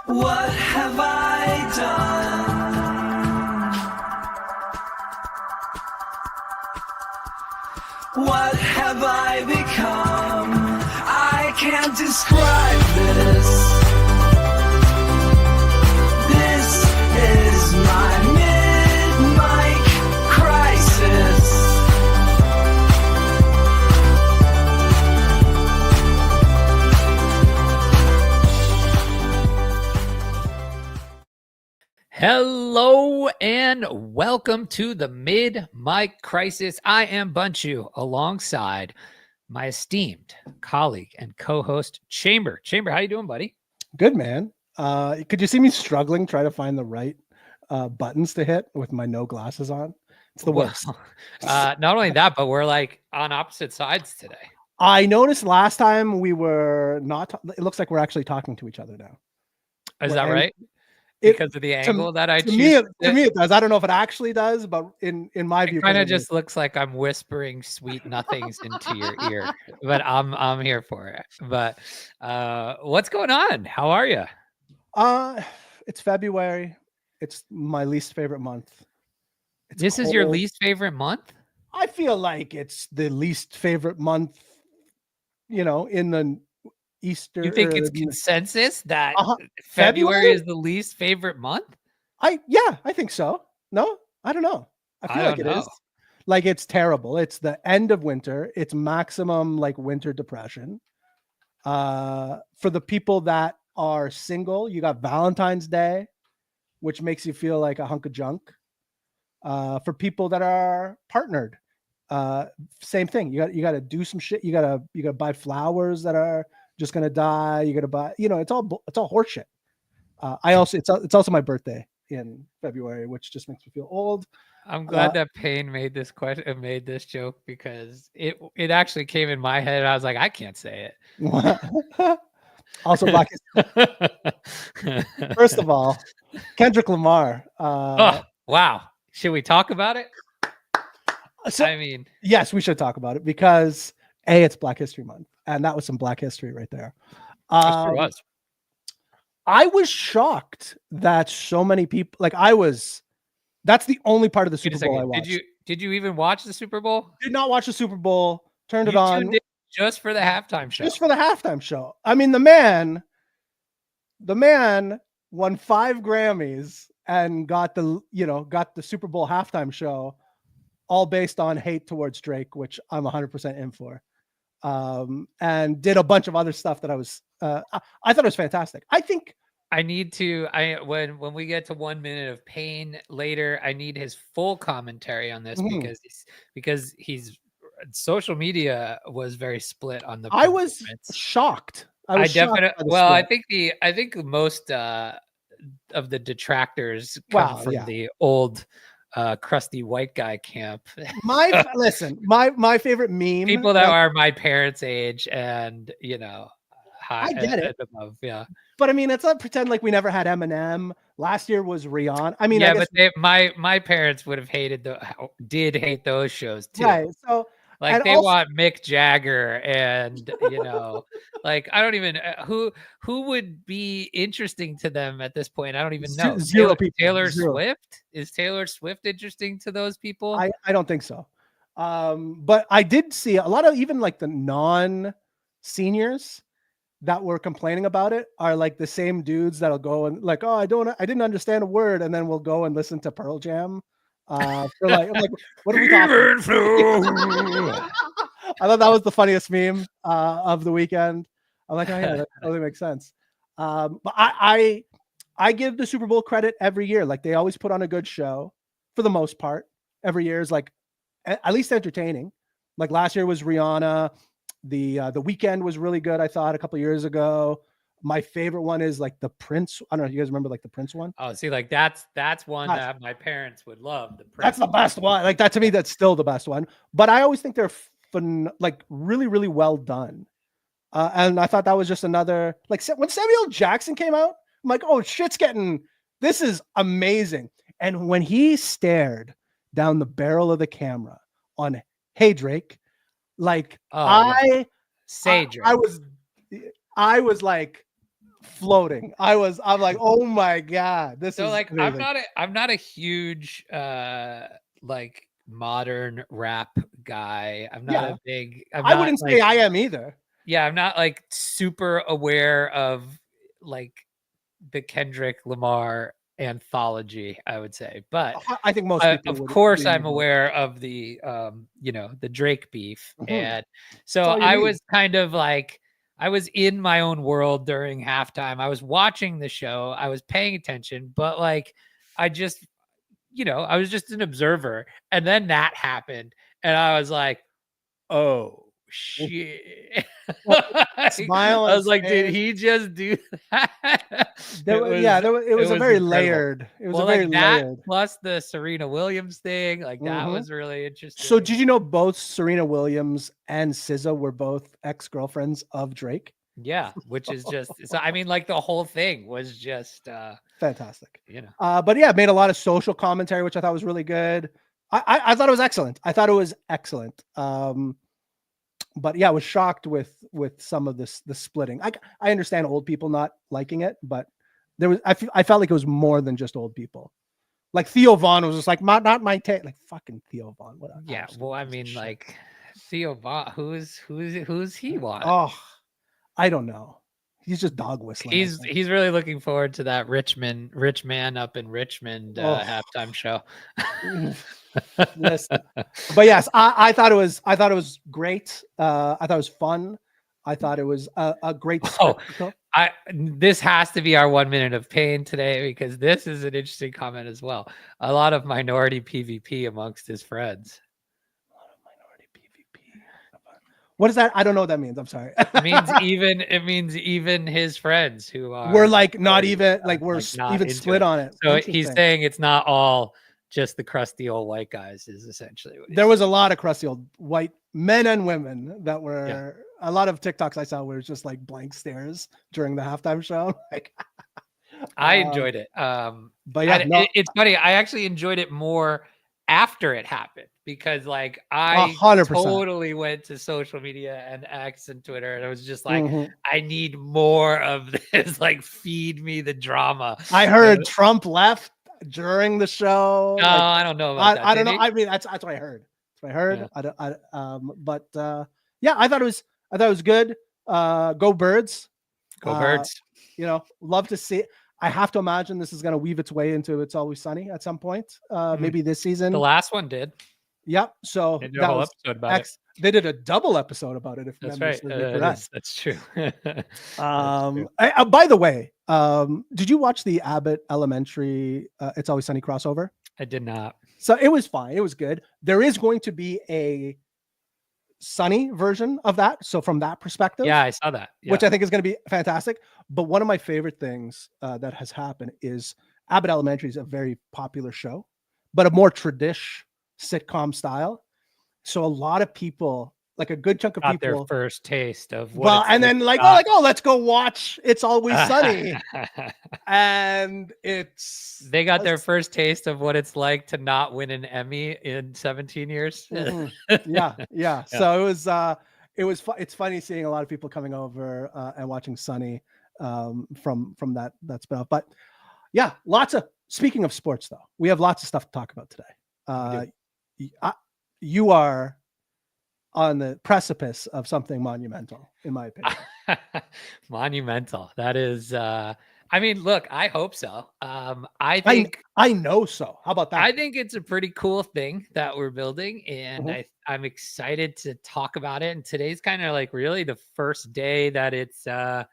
What have I done? What have I become? I can't describe this. This is my mid-mic crisis. Hello and welcome to the Mid-Mic Crisis. I am Bunchu alongside my esteemed colleague and co-host Chamber. Chamber, how you doing, buddy? Good, man. Could you see me struggling trying to find the right buttons to hit with my no glasses on? It's the worst. Not only that, but we're like on opposite sides today. I noticed last time we were not. It looks like we're actually talking to each other now. Is that right? Because of the angle that I choose. To me, it does. I don't know if it actually does, but in my view, it kind of just looks like I'm whispering sweet nothings into your ear. But I'm here for it. But what's going on? How are you? It's February. It's my least favorite month. This is your least favorite month? I feel like it's the least favorite month. You know, in the Easter. You think it's consensus that February is the least favorite month? I think so. No, I don't know. I feel like it is. Like it's terrible. It's the end of winter. It's maximum like winter depression. For the people that are single, you got Valentine's Day, which makes you feel like a hunk of junk. For people that are partnered, same thing. You got to do some shit. You got to buy flowers that are just gonna die. You gotta buy, it's all horseshit. It's also my birthday in February, which just makes me feel old. I'm glad that Payne made this joke because it actually came in my head. And I was like, I can't say it. Also, Black History. First of all, Kendrick Lamar. Oh, wow. Should we talk about it? Yes, we should talk about it because it's Black History Month. And that was some Black history right there. Sure was. I was shocked that so many people that's the only part of the Super Bowl I watched. Did you even watch the Super Bowl? Did not watch the Super Bowl. Turned it on just for the halftime show. Just for the halftime show. I mean, the man won 5 Grammys and got the Super Bowl halftime show all based on hate towards Drake, which I'm 100% in for. And did a bunch of other stuff that I thought it was fantastic. I think I need to, when we get to 1 minute of pain later, I need his full commentary on this because he's social media was very split on the. I was shocked. I think most of the detractors come from the old crusty white guy camp. My favorite meme. People that are my parents' age and high. I get it. Above, yeah. But I mean, let's not pretend like we never had Eminem. Last year was Rihanna. I mean, but my parents would have did hate those shows too. Right. So they want Mick Jagger and like I don't even who would be interesting to them at this point. I don't even know. Zero people. Taylor Swift? Is Taylor Swift interesting to those people? I don't think so. But I did see a lot of even like the non-seniors that were complaining about it are like the same dudes that'll go and like, I didn't understand a word, and then we'll go and listen to Pearl Jam. I'm like, what are we talking? I thought that was the funniest meme of the weekend. I'm like, oh yeah, that totally makes sense. But I give the Super Bowl credit every year. Like they always put on a good show for the most part. Every year is like at least entertaining. Like last year was Rihanna. The Weekend was really good. I thought a couple of years ago. My favorite one is like the Prince. I don't know if you guys remember like the Prince one. Oh, see, like that's one that my parents would love. The Prince. That's the best one. Like that to me, that's still the best one. But I always think they're like really, really well done. And I thought that was just another like when Samuel Jackson came out, I'm like, oh, this is amazing. And when he stared down the barrel of the camera on Hey Drake, like Drake. I was like floating. I'm like, oh my God, this So is like amazing. I'm not a huge like modern rap guy. I'm not Yeah. a big I wouldn't say I am either. Yeah, I'm not like super aware of like the Kendrick Lamar anthology, I would say. But I think most people of would course agree I'm with that. aware of the you know, the Drake beef. Mhm. And That's so all you I need. was kind of like I was in my own world during halftime. I was watching the show. I was paying attention, but like I just, you know, I was just an observer. And then that happened and I was like, "Oh, shit." Like, Smile I on was his like, "Did face. he just do that?" There was, yeah, it It was a was very incredible. layered. It was a Well, very like that layered. plus the Serena Williams thing, like that Mhm. was really So interesting. did you know both Serena Williams and SZA were both ex-girlfriends of Drake? Yeah, which is just so I mean, like the whole thing was just Fantastic. you know. But yeah, it made a lot of social commentary, which I thought was really good. I thought it was excellent. I thought it was excellent. But yeah, I was shocked with some of this the splitting. I understand old people not liking it, but there was I felt like it was more than just old people. Like Theo Vaughn was just like not my take. Like fucking Theo Vaughn. What an Yeah, absolute well, I piece of mean, shit. like Theo Vaughn, who's he want? Oh, I don't know. He's just dog whistling, I think. He's really looking forward to that rich man up in Richmond Oh, halftime show. listen. But yes, I thought it was great. I thought it was fun. I thought it was a great Oh, spectacle. This has to be our 1 minute of pain today because this is an interesting comment as well. A lot of minority PvP amongst his friends. A lot of minority PvP. What is that? I don't know what that means. I'm sorry. It means even his friends who are We're like not minorities, even like we're like not even into split it. on it. So he's Interesting. saying it's not all just the crusty old white guys is essentially what he's There saying. was a lot of crusty old white men and women that were Yeah. a lot of TikToks I saw were just like blank stares during the halftime show. Like I enjoyed it. but yeah, no, It's funny. I actually enjoyed it more after it happened because like I 100%. totally went to social media and X and Twitter and I was just like, Mhm. I need more of this. Like, feed me the drama. I heard Trump left during the show. No, Like, I don't know about that. I don't Did know. he? I mean, that's what I heard. That's what I heard. Yeah. I don't. But yeah, I thought it was good. Go Birds. Go Birds. You know, love to see it. I have to imagine this is going to weave its way into It's Always Sunny at some point. Maybe this season. The last one did. Yep. So They did a whole episode about it. They did a double episode about it. If That's memory right. serves me correct. That's true. By the way, did you watch the Abbott Elementary It's Always Sunny crossover? I did not. So it was fine. It was good. There is going to be a Sunny version of that. So from that perspective, Yeah, I saw that. Yeah. which I think is going to be fantastic. But one of my favorite things that has happened is Abbott Elementary is a very popular show, but a more tradish sitcom style. So a lot of people, like a good chunk of got people, their first taste of what well, it's and then like, oh, let's go watch It's Always Sunny, and they got their first taste of what it's like to not win an Emmy in 17 years. Yeah. So it's funny seeing a lot of people coming over and watching Sunny from that spinoff. But yeah, speaking of sports though, we have lots of stuff to talk about today. You are on the precipice of something monumental, in my opinion. Monumental. That is, I mean, look, I hope so. I think I know so. How about that? I think it's a pretty cool thing that we're building, and I'm excited to talk about it. And today's kind of like really the first day that it's, I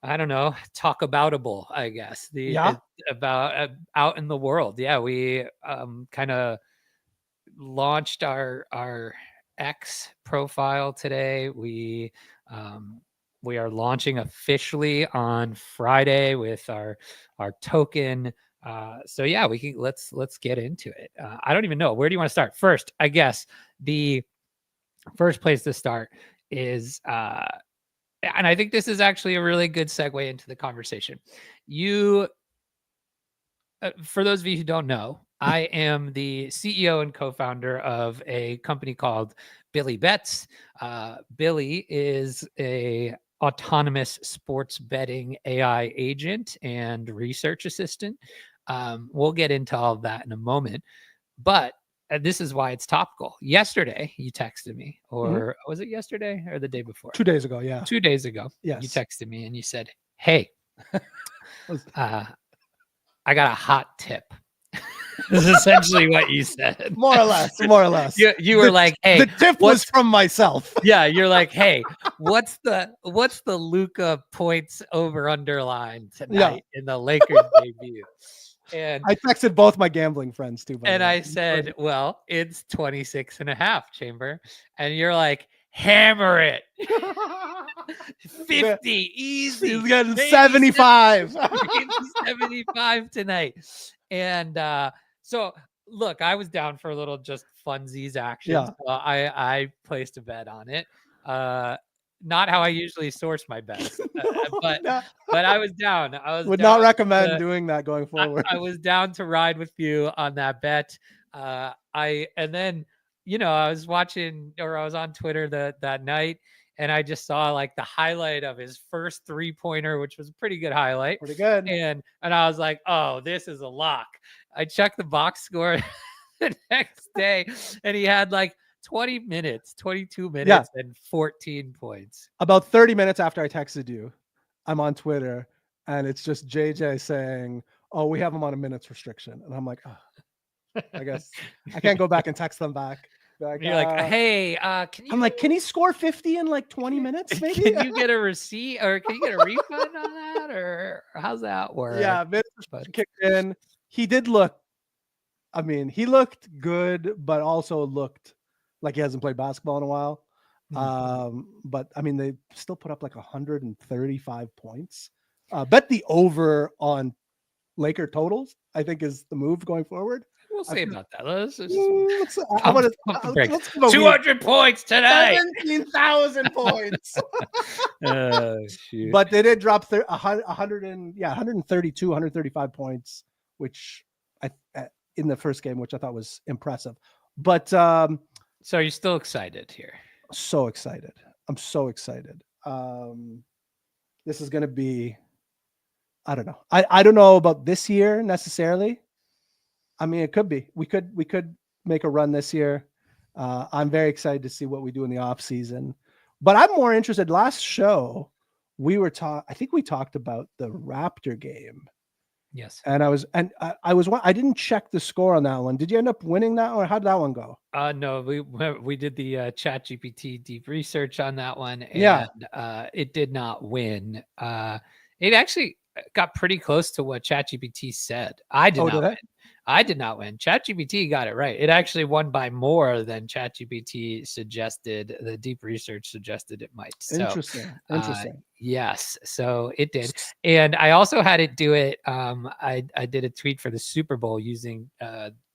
don't know, talk aboutable, I guess. About out in the world. Yeah, we kind of launched our X profile today. We are launching officially on Friday with our token. So yeah, let's get into it. I don't even know, where do you want to start first? I guess the first place to start is and I think this is actually a really good segue into the conversation. For those of you who don't know, I am the CEO and co-founder of a company called Billy Bets. Billy is a autonomous sports betting AI agent and research assistant. We'll get into all of that in a moment, but this is why it's topical. Yesterday, you texted me, or was it yesterday or the day before? 2 days ago, yeah. 2 days ago, Yes. you texted me and you said, "Hey, I got a hot tip." This is essentially what you said. More or less. You were like, "Hey, the tip was from myself." Yeah, you're like, "Hey, what's the Luka points over underline tonight in the Lakers debut?" And I texted both my gambling friends too. And I said, "Well, it's 26.5, Chamber." And you're like, "Hammer it." 50 easy. He's getting 75. 75 tonight. And so look, I was down for a little just funsies action. Yeah. So I placed a bet on it. Not how I usually source my bets, but I was down. Would not recommend doing that going forward. I was down to ride with you on that bet. And then I was watching, or I was on Twitter that night, and I just saw like the highlight of his first 3-pointer, which was a pretty good highlight. Pretty good. And I was like, "Oh, this is a lock." I checked the box score the next day, and he had like 22 minutes and 14 points. About 30 minutes after I texted you, I'm on Twitter, and it's just JJ saying, "Oh, we have him on a minutes restriction." And I'm like, "Oh, I guess I can't go back and text them back." Like, you're like, "Hey, can you?" I'm like, "Can he score 50 in like 20 minutes? Maybe." Can you get a receipt, or can you get a refund on that, or how's that work? Yeah, minutes kicked in. He did look. I mean, he looked good, but also looked like he hasn't played basketball in a while. But I mean, they still put up like 135 points. Bet the over on Laker totals, I think, is the move going forward. We'll see about that. Let's 200 points tonight. 17,000 points. Shoot. But they did drop 132, 135 points, which in the first game, which I thought was impressive. But so are you still excited here? So excited. I'm so excited. This is going to be, I don't know. I don't know about this year necessarily. I mean, it could be. We could make a run this year. I'm very excited to see what we do in the off season. But I'm more interested. Last show, I think we talked about the Raptor game. Yes. And I didn't check the score on that one. Did you end up winning that, or how did that one go? No, we did the ChatGPT deep research on that one, and it did not win. It actually got pretty close to what ChatGPT said. I did not win. I did not win. ChatGPT got it right. It actually won by more than ChatGPT suggested. The deep research suggested it might. So, Interesting. Yes, so it did. And I also had it do it. I did a tweet for the Super Bowl using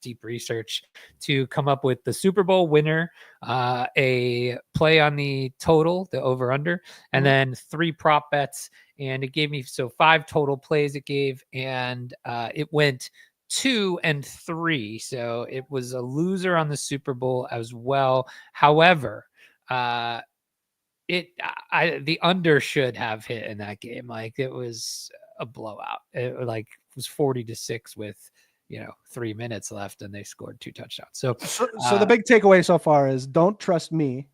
deep research to come up with the Super Bowl winner, a play on the total, the over under, and then 3 prop bets. And it gave me 5 total plays it gave, and it went 2 and 3. So it was a loser on the Super Bowl as well. However, the under should have hit in that game. Like, it was a blowout. It was 40-6 with 3 minutes left, and they scored 2 touchdowns. So the big takeaway so far is don't trust me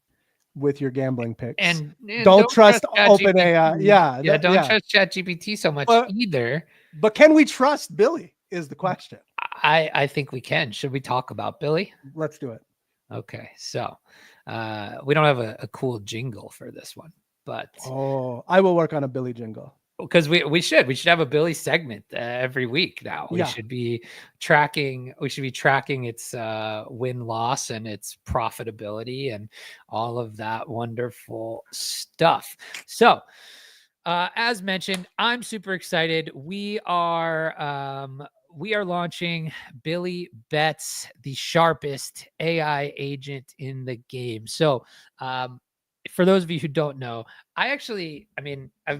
with your gambling picks, and don't trust OpenAI. Don't trust ChatGPT so much either. But can we trust Billy is the question. I think we can. Should we talk about Billy? Let's do it. Okay, so we don't have a cool jingle for this one, but I will work on a Billy jingle. Because we should have a Billy segment every week now. We should be tracking its win-loss and its profitability and all of that wonderful stuff. So as mentioned, I'm super excited. We are launching Billy Bets, the sharpest AI agent in the game. So for those of you who don't know, I've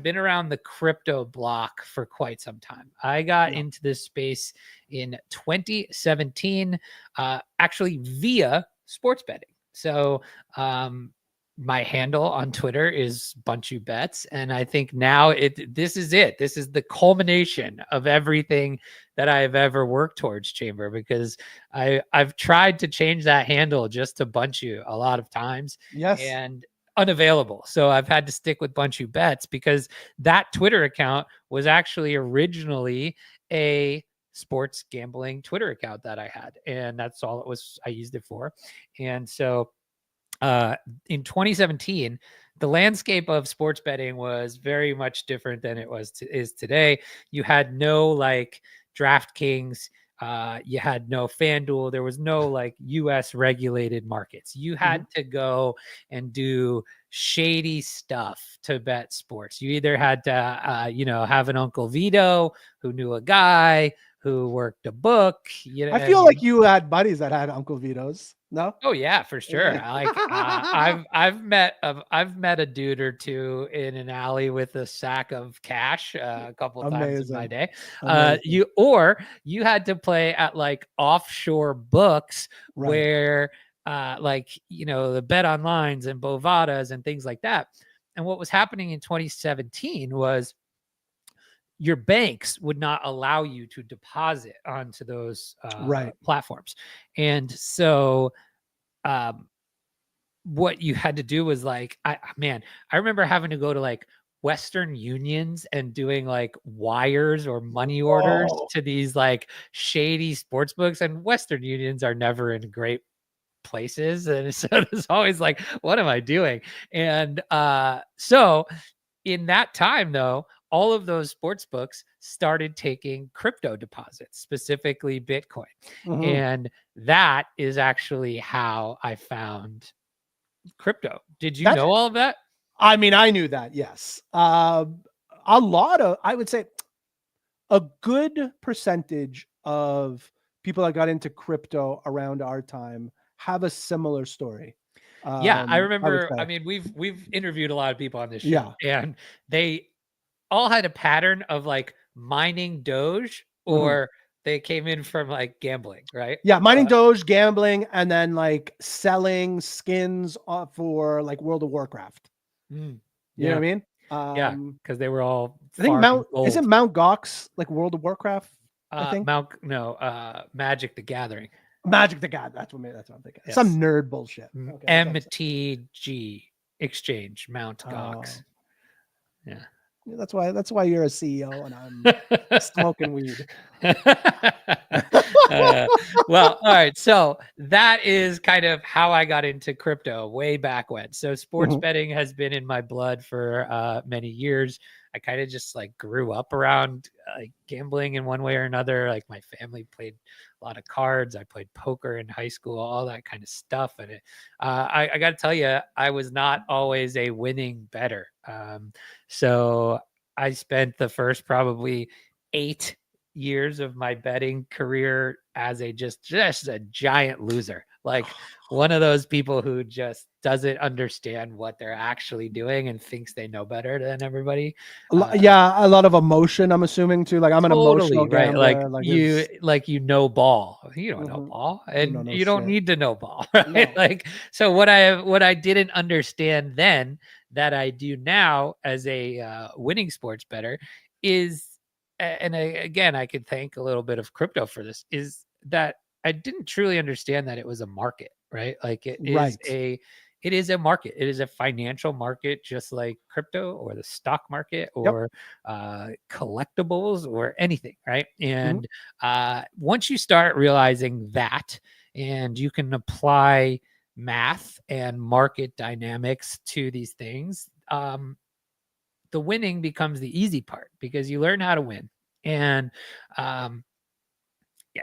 been around the crypto block for quite some time. I got into this space in 2017, actually via sports betting. So my handle on Twitter is Bunchu Bets. And I think now this is it. This is the culmination of everything that I've ever worked towards, Chamber, because I've tried to change that handle just to Bunchu a lot of times. Yes. And unavailable. So I've had to stick with Bunchu Bets because that Twitter account was actually originally a sports gambling Twitter account that I had. And that's all it was. I used it for. And so in 2017, the landscape of sports betting was very much different than it is today. You had no like DraftKings, you had no FanDuel. There was no like US regulated markets. You had to go and do shady stuff to bet sports. You either had to, have an Uncle Vito who knew a guy who worked a book. I feel like you had buddies that had Uncle Vitos. No? Oh yeah, for sure. Like I've met a dude or two in an alley with a sack of cash a couple of times in my day. You had to play at like offshore books where the bet onlines and Bovadas and things like that. And what was happening in 2017 was your banks would not allow you to deposit onto those platforms. And so what you had to do was like, I remember having to go to like Western Unions and doing like wires or money orders to these like shady sports books. And Western Unions are never in great places. And so it's always like, what am I doing? And so in that time though, all of those sports books started taking crypto deposits, specifically Bitcoin. And that is actually how I found crypto. Did you know all of that? I mean, I knew that, yes. I would say a good percentage of people that got into crypto around our time have a similar story. Yeah, I remember. I mean, we've interviewed a lot of people on this show, and they all had a pattern of like mining Doge or they came in from like gambling, right? Yeah, mining Doge, gambling, and then like selling skins for like World of Warcraft. You know what I mean? Yeah, because they were all. I think isn't Mount Gox like World of Warcraft? I think Magic the Gathering. Magic the Gathering. That's what I'm thinking. Yes. Some nerd bullshit. Okay, MTG Exchange Mount Gox. Yeah. That's why you're a CEO and I'm smoking weed. Well, all right. So that is kind of how I got into crypto way back when. So sports betting has been in my blood for many years. I kind of just like grew up around like gambling in one way or another. Like my family played a lot of cards. I played poker in high school, all that kind of stuff. And I got to tell you, I was not always a winning bettor. So I spent the first probably 8 years of my betting career as just a giant loser. Like one of those people who just doesn't understand what they're actually doing and thinks they know better than everybody. A lot of emotion, I'm assuming too. Like I'm an emotional gambler. Right. Like you know ball. You don't know ball, and you don't need to know ball. Right? No. Like so what I didn't understand then that I do now as a winning sports bettor is, and again, I could thank a little bit of crypto for this, is that I didn't truly understand that it was a market, right? Like it is a market. It is a financial market, just like crypto or the stock market or collectibles or anything, right? And once you start realizing that, and you can apply math and market dynamics to these things, the winning becomes the easy part because you learn how to win. And I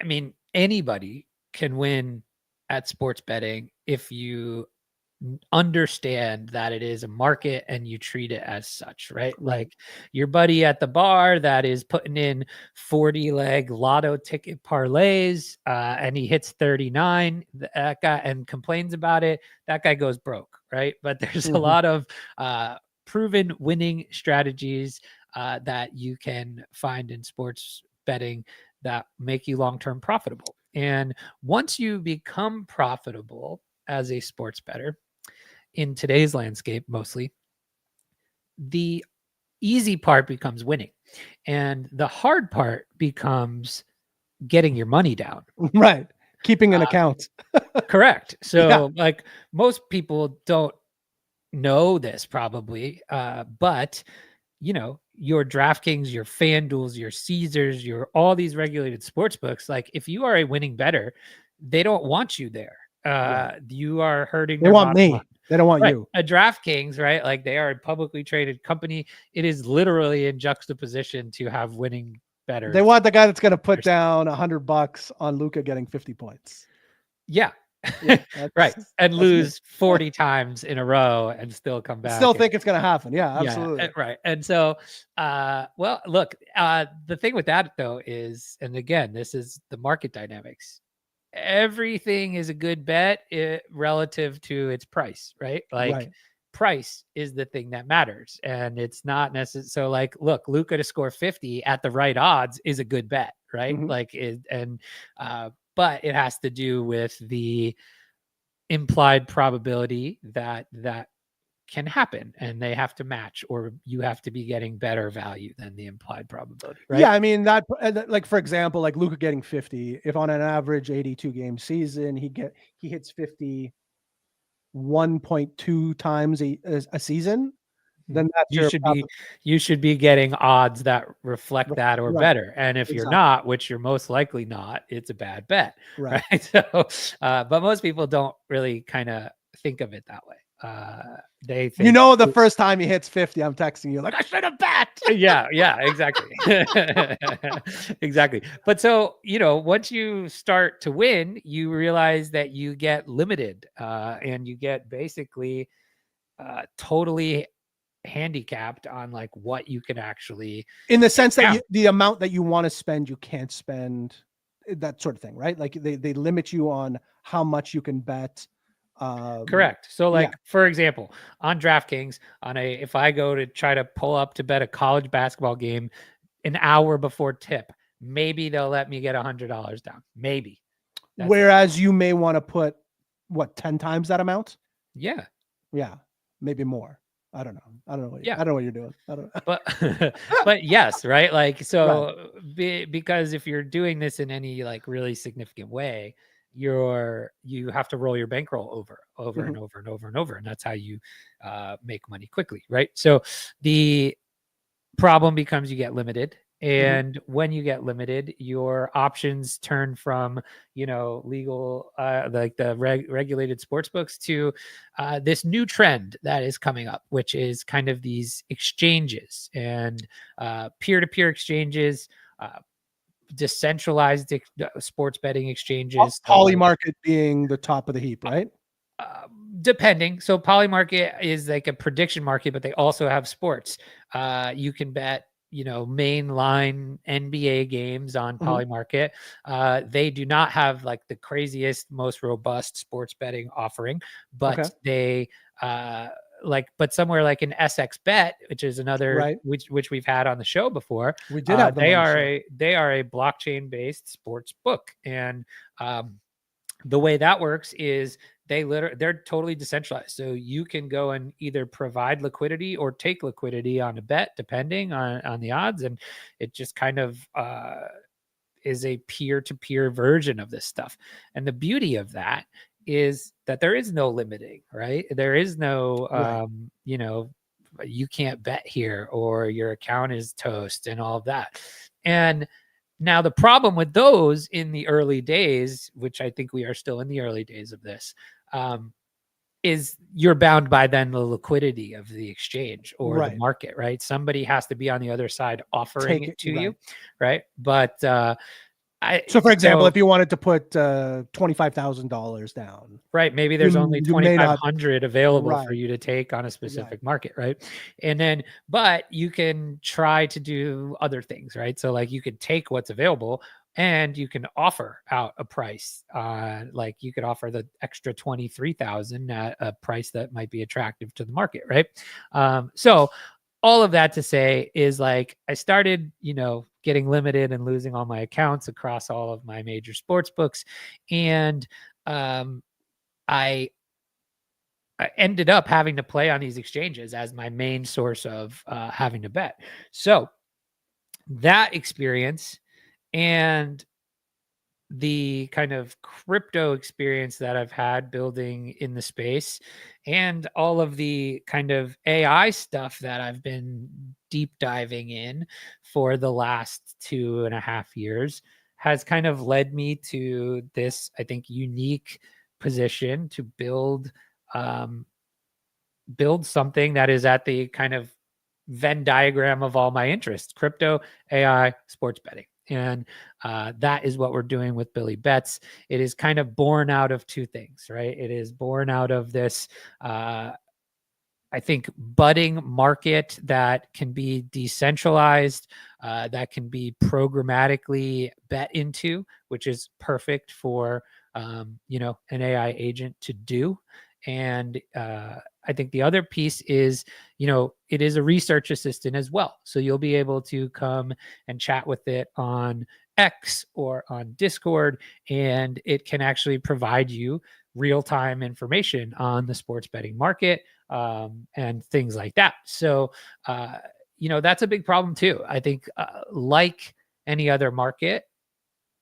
mean, anybody can win at sports betting if you understand that it is a market and you treat it as such, right? Like your buddy at the bar that is putting in 40-leg lotto ticket parlays and he hits 39, that guy, and complains about it, that guy goes broke, right? But there's a lot of proven winning strategies that you can find in sports betting that make you long-term profitable. And once you become profitable as a sports bettor, in today's landscape, mostly, the easy part becomes winning, and the hard part becomes getting your money down. Right. Keeping an account. Correct. So Yeah. like most people don't know this probably, but you know, your DraftKings, your FanDuels, your Caesars, your all these regulated sports books, like if you are a winning bettor, they don't want you there. Right. You are hurting They their want bottom line. me. They don't want Right. you. A DraftKings, right? Like they are a publicly traded company. It is literally in juxtaposition to have winning bettors. They want the guy that's going to put down $100 on Luka getting 50 points. Yeah. Yeah, right. And lose me. 40 times in a row and still come back. Still think it's going to happen. Yeah, absolutely. Yeah, right. And so, well, look, the thing with that though is, and again, this is the market dynamics. Everything is a good bet relative to its price, right? Like price is the thing that matters. And it's not necessary. So like, look, Luka to score 50 at the right odds is a good bet, right? Like but it has to do with the implied probability that can happen, and they have to match, or you have to be getting better value than the implied probability, right? Yeah, I mean that, like for example, like Luka getting 50, if on an average 82 game season he hits 50 1.2 times a season, then that's you should be getting odds that reflect that or better. And if you're not, which you're most likely not, it's a bad bet, right? So but most people don't really kind of think of it that way. They think, the first time he hits 50, I'm texting you like, I should have bet. yeah, exactly. Exactly. But so, once you start to win, you realize that you get limited, and you get basically totally handicapped on like what you can actually, in the sense that the amount that you want to spend, you can't spend, that sort of thing, right? Like they limit you on how much you can bet. Correct. So like, for example, on DraftKings, if I go to try to pull up to bet a college basketball game an hour before tip, maybe they'll let me get $100 down. Maybe. Whereas you may want to put 10 times that amount. Yeah. Maybe more. I don't know. I don't know what you're doing. I don't know. But yes, right. Like, so because if you're doing this in any like really significant way, you have to roll your bankroll over and over and over and over. And that's how you make money quickly. Right. So the problem becomes you get limited. And when you get limited, your options turn from, legal, like the regulated sports books to this new trend that is coming up, which is kind of these exchanges and peer-to-peer exchanges, decentralized sports betting exchanges. Polymarket being the top of the heap, right? Depending. So Polymarket is like a prediction market, but they also have sports. You can bet, mainline NBA games on Polymarket. They do not have like the craziest, most robust sports betting offering, but they but somewhere like an SX Bet, which is another which we've had on the show before. We did have them they are a blockchain based sports book, and the way that works is they're totally decentralized. So you can go and either provide liquidity or take liquidity on a bet, depending on the odds. And it just kind of is a peer-to-peer version of this stuff. And the beauty of that is that there is no limiting, right? There is no, you can't bet here, or your account is toast and all of that. And now the problem with those in the early days, which I think we are still in the early days of this, is you're bound by then the liquidity of the exchange or the market, right? Somebody has to be on the other side offering it to you, right? But so for example, if you wanted to put $25,000 down, right, maybe there's only 2,500 available for you to take on a specific market, right? And then, but you can try to do other things, right? So like you could take what's available and you can offer out a price, like you could offer the extra 23,000 at a price that might be attractive to the market, right? So all of that to say is like I started, getting limited and losing all my accounts across all of my major sports books. And I I ended up having to play on these exchanges as my main source of having to bet. So that experience and the kind of crypto experience that I've had building in the space and all of the kind of AI stuff that I've been deep diving in for the last 2.5 years has kind of led me to this, I think, unique position to build something that is at the kind of Venn diagram of all my interests: crypto, AI, sports betting. And that is what we're doing with Billy Bets. It is kind of born out of two things, right? It is born out of this, I think, budding market that can be decentralized, that can be programmatically bet into, which is perfect for, an AI agent to do. And I think the other piece is, it is a research assistant as well. So you'll be able to come and chat with it on X or on Discord, and it can actually provide you real-time information on the sports betting market and things like that. So, that's a big problem too. I think like any other market,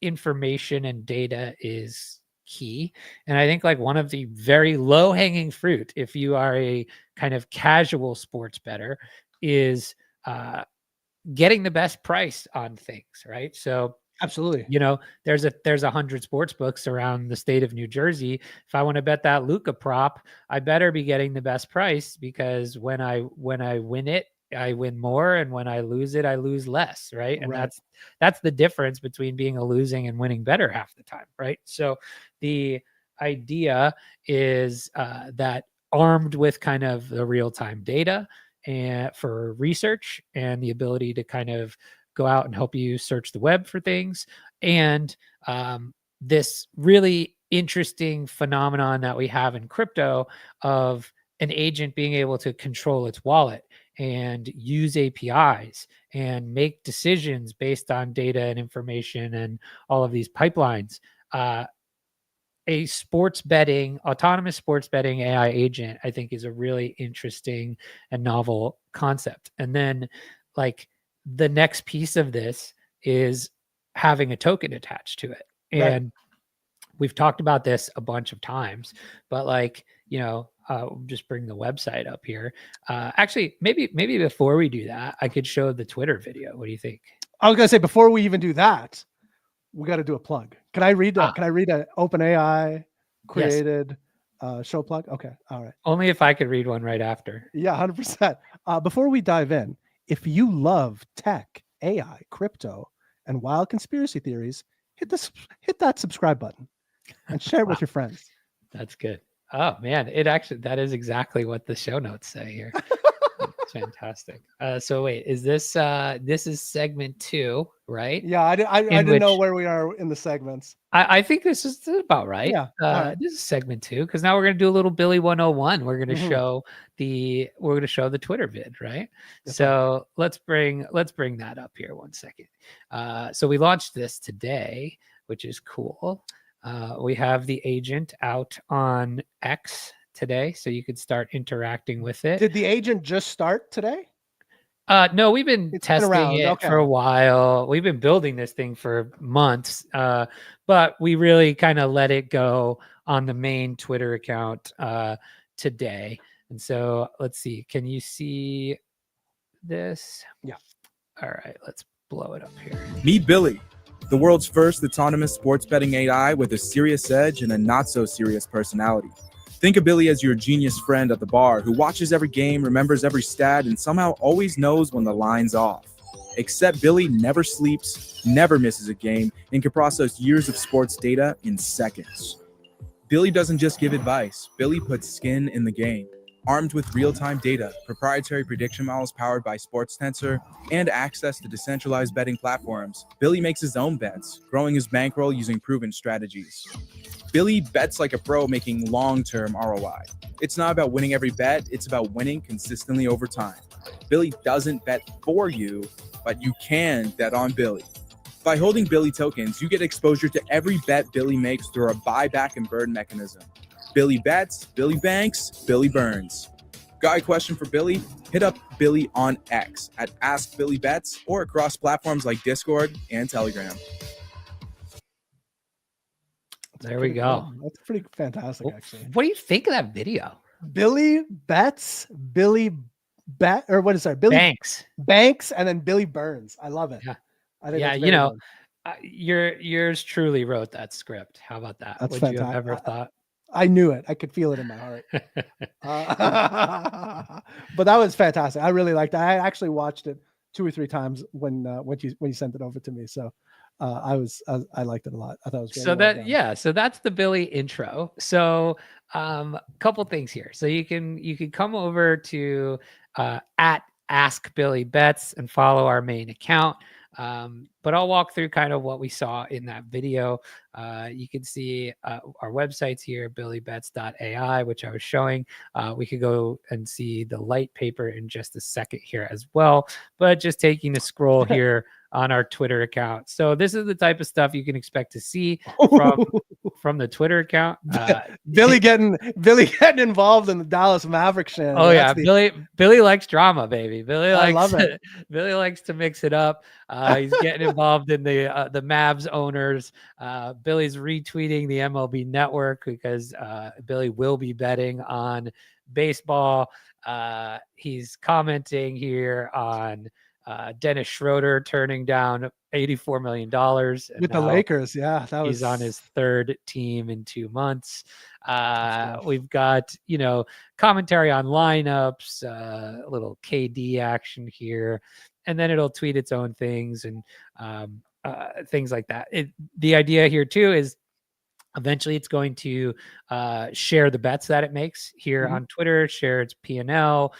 information and data is key. And I think like one of the very low hanging fruit, if you are a kind of casual sports bettor, is getting the best price on things, right? So Absolutely. there's 100 sports books around the state of New Jersey. If I want to bet that Luka prop, I better be getting the best price, because when I win it, I win more, and when I lose it, I lose less, right? And that's the difference between being a losing and winning better half the time, right? So the idea is that armed with kind of the real-time data and for research and the ability to kind of go out and help you search the web for things, and this really interesting phenomenon that we have in crypto of an agent being able to control its wallet and use APIs and make decisions based on data and information and all of these pipelines. A autonomous sports betting AI agent, I think, is a really interesting and novel concept. And then like the next piece of this is having a token attached to it. And we've talked about this a bunch of times, but like, just bring the website up here. Actually, maybe before we do that, I could show the Twitter video. What do you think? I was gonna say, before we even do that, we got to do a plug. Can I read an OpenAI created show plug? Okay, all right. Only if I could read one right after. Yeah, 100%. Before we dive in, if you love tech, AI, crypto, and wild conspiracy theories, hit that subscribe button and share it with your friends. That's good. Oh man, that is exactly what the show notes say here. It's fantastic. So wait, is this is segment 2, right? Yeah, I didn't know where we are in the segments. I think this is about right. Yeah. Right. This is segment 2, because now we're gonna do a little Billy 101. We're gonna show the Twitter vid, right? That's so right. let's bring that up here 1 second. So we launched this today, which is cool. We have the agent out on X today, so you could start interacting with it. Did the agent just start today? No, we've been testing it for a while. We've been building this thing for months, but we really kind of let it go on the main Twitter account today. And so let's see. Can you see this? Yeah. All right, let's blow it up here. Meet Billy, the world's first autonomous sports betting AI with a serious edge and a not-so-serious personality. Think of Billy as your genius friend at the bar who watches every game, remembers every stat, and somehow always knows when the line's off. Except Billy never sleeps, never misses a game, and can process years of sports data in seconds. Billy doesn't just give advice. Billy puts skin in the game. Armed with real-time data, proprietary prediction models powered by SportsTensor, and access to decentralized betting platforms, Billy makes his own bets, growing his bankroll using proven strategies. Billy bets like a pro, making long-term ROI. It's not about winning every bet, it's about winning consistently over time. Billy doesn't bet for you, but you can bet on Billy. By holding Billy tokens, you get exposure to every bet Billy makes through a buyback and burn mechanism. Billy Bets, Billy Banks, Billy Burns. Got a question for Billy? Hit up Billy on X at Ask Billy Bets or across platforms like Discord and Telegram. There we go. Cool. That's pretty fantastic, actually. What do you think of that video? Billy Bets, Billy Banks, and then Billy Burns. I love it. Yeah, I think yours truly wrote that script. How about that? That's Would fantastic. you have ever thought? I knew it. I could feel it in my heart. But that was fantastic. I really liked it. I actually watched it 2 or 3 times when you sent it over to me. So I liked it a lot. I thought it was very well done. So that's the Billy intro. So couple things here. So you can come over to at Ask Billy Bets and follow our main account. But I'll walk through kind of what we saw in that video. You can see our websites here, billybets.ai, which I was showing. We could go and see the light paper in just a second here as well, but just taking a scroll here on our Twitter account. So this is the type of stuff you can expect to see from the Twitter account. Billy getting involved in the Dallas Mavericks show. Oh yeah, Billy likes drama, baby. Billy I love it. Billy likes to mix it up. He's getting involved in the Mavs owners. Billy's retweeting the MLB Network because Billy will be betting on baseball. He's commenting here on Dennis Schroeder turning down $84 million with the Lakers. Yeah, he's on his 3rd team in 2 months. We've got, commentary on lineups, a little KD action here, and then it'll tweet its own things and things like that. The idea here too is eventually it's going to share the bets that it makes here on Twitter, share its P&L,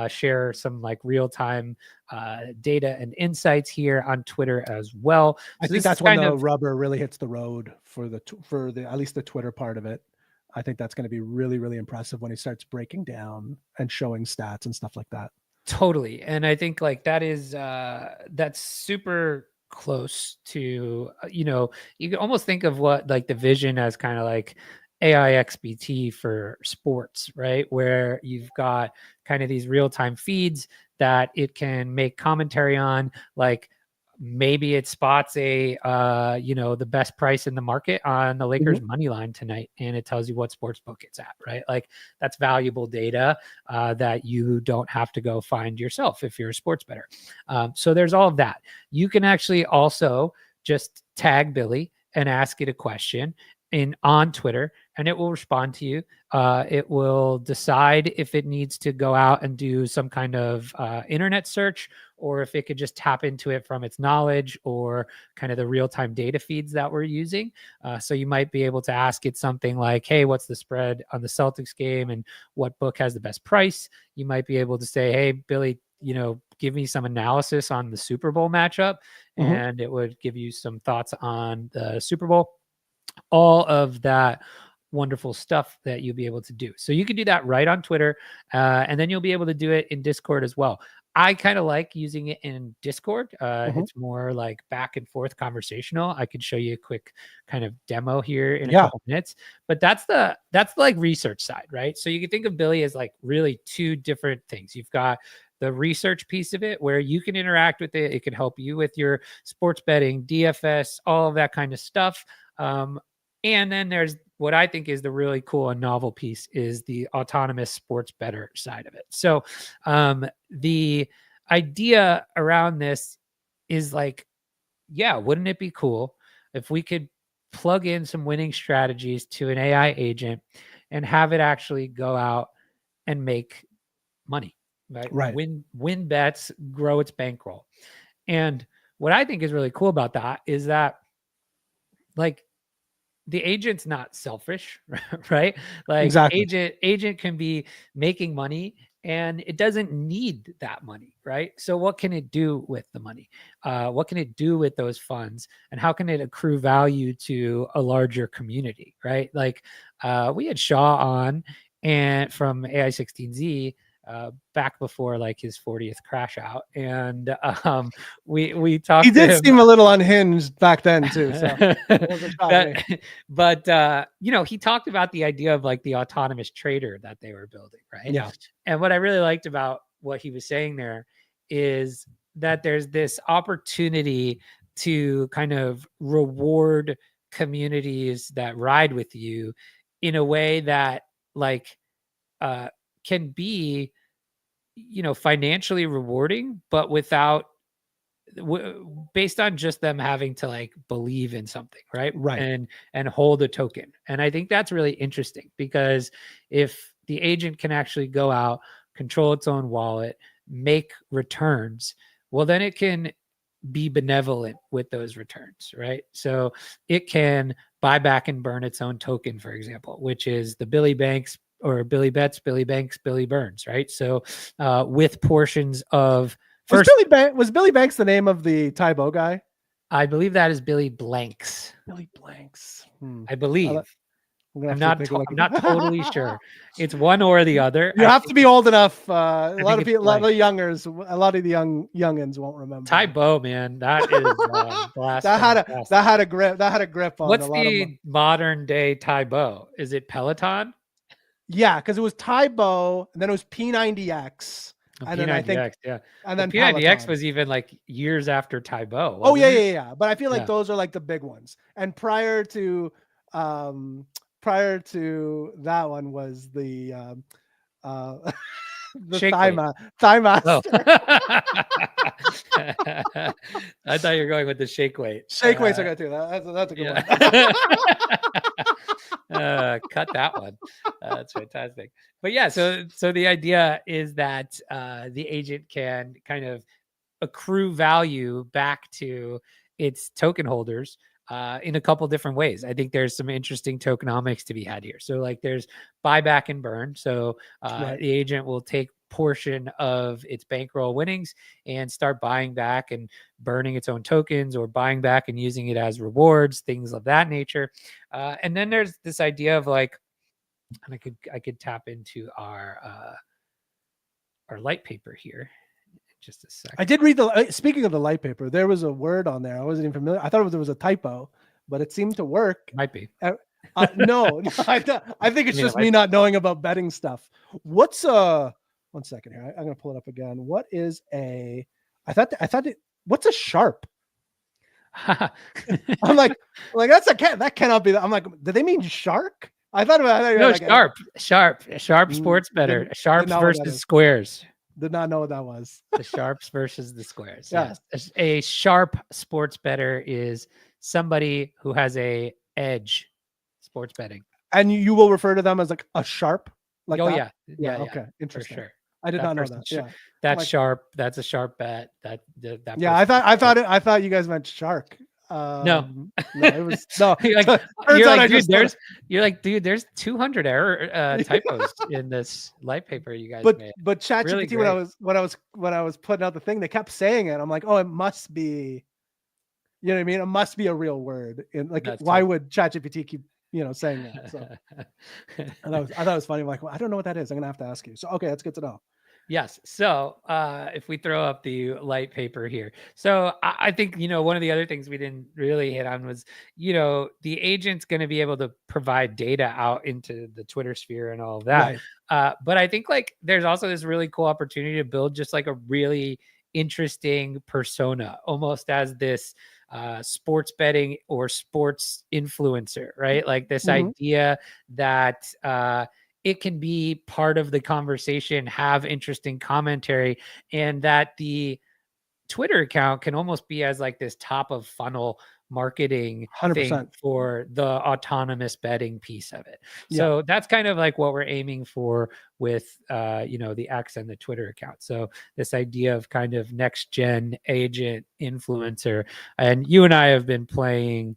share some like real-time data and insights here on Twitter as well. I think that's when the rubber really hits the road for the at least the Twitter part of it. I think that's going to be really, really impressive when he starts breaking down and showing stats and stuff like that. Totally. And I think like that is that's super close to, you can almost think of what like the vision as kind of like AI XBT for sports, right? Where you've got kind of these real-time feeds that it can make commentary on, like maybe it spots the best price in the market on the Lakers money line tonight, and it tells you what sports book it's at, right? Like that's valuable data that you don't have to go find yourself if you're a sports bettor. So there's all of that. You can actually also just tag Billy and ask it a question on Twitter, and it will respond to you. It will decide if it needs to go out and do some kind of internet search, or if it could just tap into it from its knowledge or kind of the real-time data feeds that we're using. So you might be able to ask it something like, hey, what's the spread on the Celtics game and what book has the best price? You might be able to say, hey, Billy, give me some analysis on the Super Bowl matchup, and it would give you some thoughts on the Super Bowl. All of that wonderful stuff that you'll be able to do. So you can do that right on Twitter, and then you'll be able to do it in Discord as well. I kind of like using it in Discord. It's more like back and forth conversational. I could show you a quick kind of demo here in a couple minutes, but that's the like research side, right? So you can think of Billy as like really 2 different things. You've got the research piece of it where you can interact with it. It can help you with your sports betting, DFS, all of that kind of stuff. And then there's what I think is the really cool and novel piece is the autonomous sports bettor side of it. So the idea around this is like, yeah, wouldn't it be cool if we could plug in some winning strategies to an AI agent and have it actually go out and make money, right? Win bets, grow its bankroll. And what I think is really cool about that is that like the agent's not selfish, right? Like exactly. Agent can be making money and it doesn't need that money, right? So what can it do with the money? What can it do with those funds? And how can it accrue value to a larger community, right? Like we had Shaw on and from AI16Z, back before like his 40th crash out, and we talked. He to did him. seem a little unhinged back then too. So it wasn't shocking me. but you know, he talked about the idea of like the autonomous trader that they were building, right? Yeah. And what I really liked about what he was saying there is that there's this opportunity to kind of reward communities that ride with you in a way that like can be, you know, financially rewarding, but without based on just them having to like believe in something, right? And hold a token. And I think that's really interesting, because if the agent can actually go out, control its own wallet, make returns, well, then it can be benevolent with those returns, right? So it can buy back and burn its own token, for example, which is the Billy Banks or Billy Bets, Billy Banks, Billy Burns, right? So with portions of was Billy Banks the name of the Tybo guy? I believe that is Billy Blanks. Billy Blanks. I believe. I'm not totally sure. It's one or the other. You have to be old enough. A lot of people, a lot of the youngins won't remember. Tybo, man, that is that had a grip. That had a grip on. What's the modern day Tybo? Is it Peloton? Yeah, because it was Tybo, and then it was P90X. And then I think, and then P90X was even like years after Tybo. Oh yeah. But I feel like those are like the big ones. And prior to that one was the thigh master. Oh. I thought you were going with the shake weight. Shake weights are good too. That's a good one. Cut that one. That's fantastic. But yeah, so the idea is that the agent can kind of accrue value back to its token holders in a couple different ways. I think there's some interesting tokenomics to be had here. So like there's buyback and burn. So the agent will take portion of its bankroll winnings and start buying back and burning its own tokens, or buying back and using it as rewards, things of that nature. And then there's this idea of like, and I could tap into our light paper here. Just a second. I did read speaking of the light paper, there was a word on there I wasn't even familiar. I thought there was a typo, but it seemed to work. Might be. No, I think it's just me not knowing about betting stuff. What's one second here. I'm gonna pull it up again. What is what's a sharp? I'm like that cannot be that. I'm like, did they mean shark? I thought sharp sports better. Sharps versus squares. Did not know what that was. The sharps versus the squares. Yes. A sharp sports bettor is somebody who has a edge sports betting. And you will refer to them as like a sharp? Like yeah. Okay. Interesting. For sure. I did not know that. Yeah. That's sharp. That's a sharp bet. That yeah, I thought you guys meant shark. No, it was no. You're like, dude, there's 200 error typos in this light paper you guys made. But ChatGPT, really when I was putting out the thing, they kept saying it. I'm like, oh, it must be, you know what I mean? It must be a real word. And like, why would ChatGPT keep saying that? So and I thought it was funny. I'm like, well, I don't know what that is. I'm gonna have to ask you. So okay, that's good to know. Yes. So if we throw up the light paper here. So I think, one of the other things we didn't really hit on was, the agent's going to be able to provide data out into the Twitter sphere and all of that. Right. But I think like there's also this really cool opportunity to build just like a really interesting persona, almost as this sports betting or sports influencer, right? Like this idea that it can be part of the conversation, have interesting commentary, and that the Twitter account can almost be as like this top of funnel marketing 100%. thing for the autonomous betting piece of it. So that's kind of like what we're aiming for with, the X and the Twitter account. So this idea of kind of next gen agent influencer, and you and I have been playing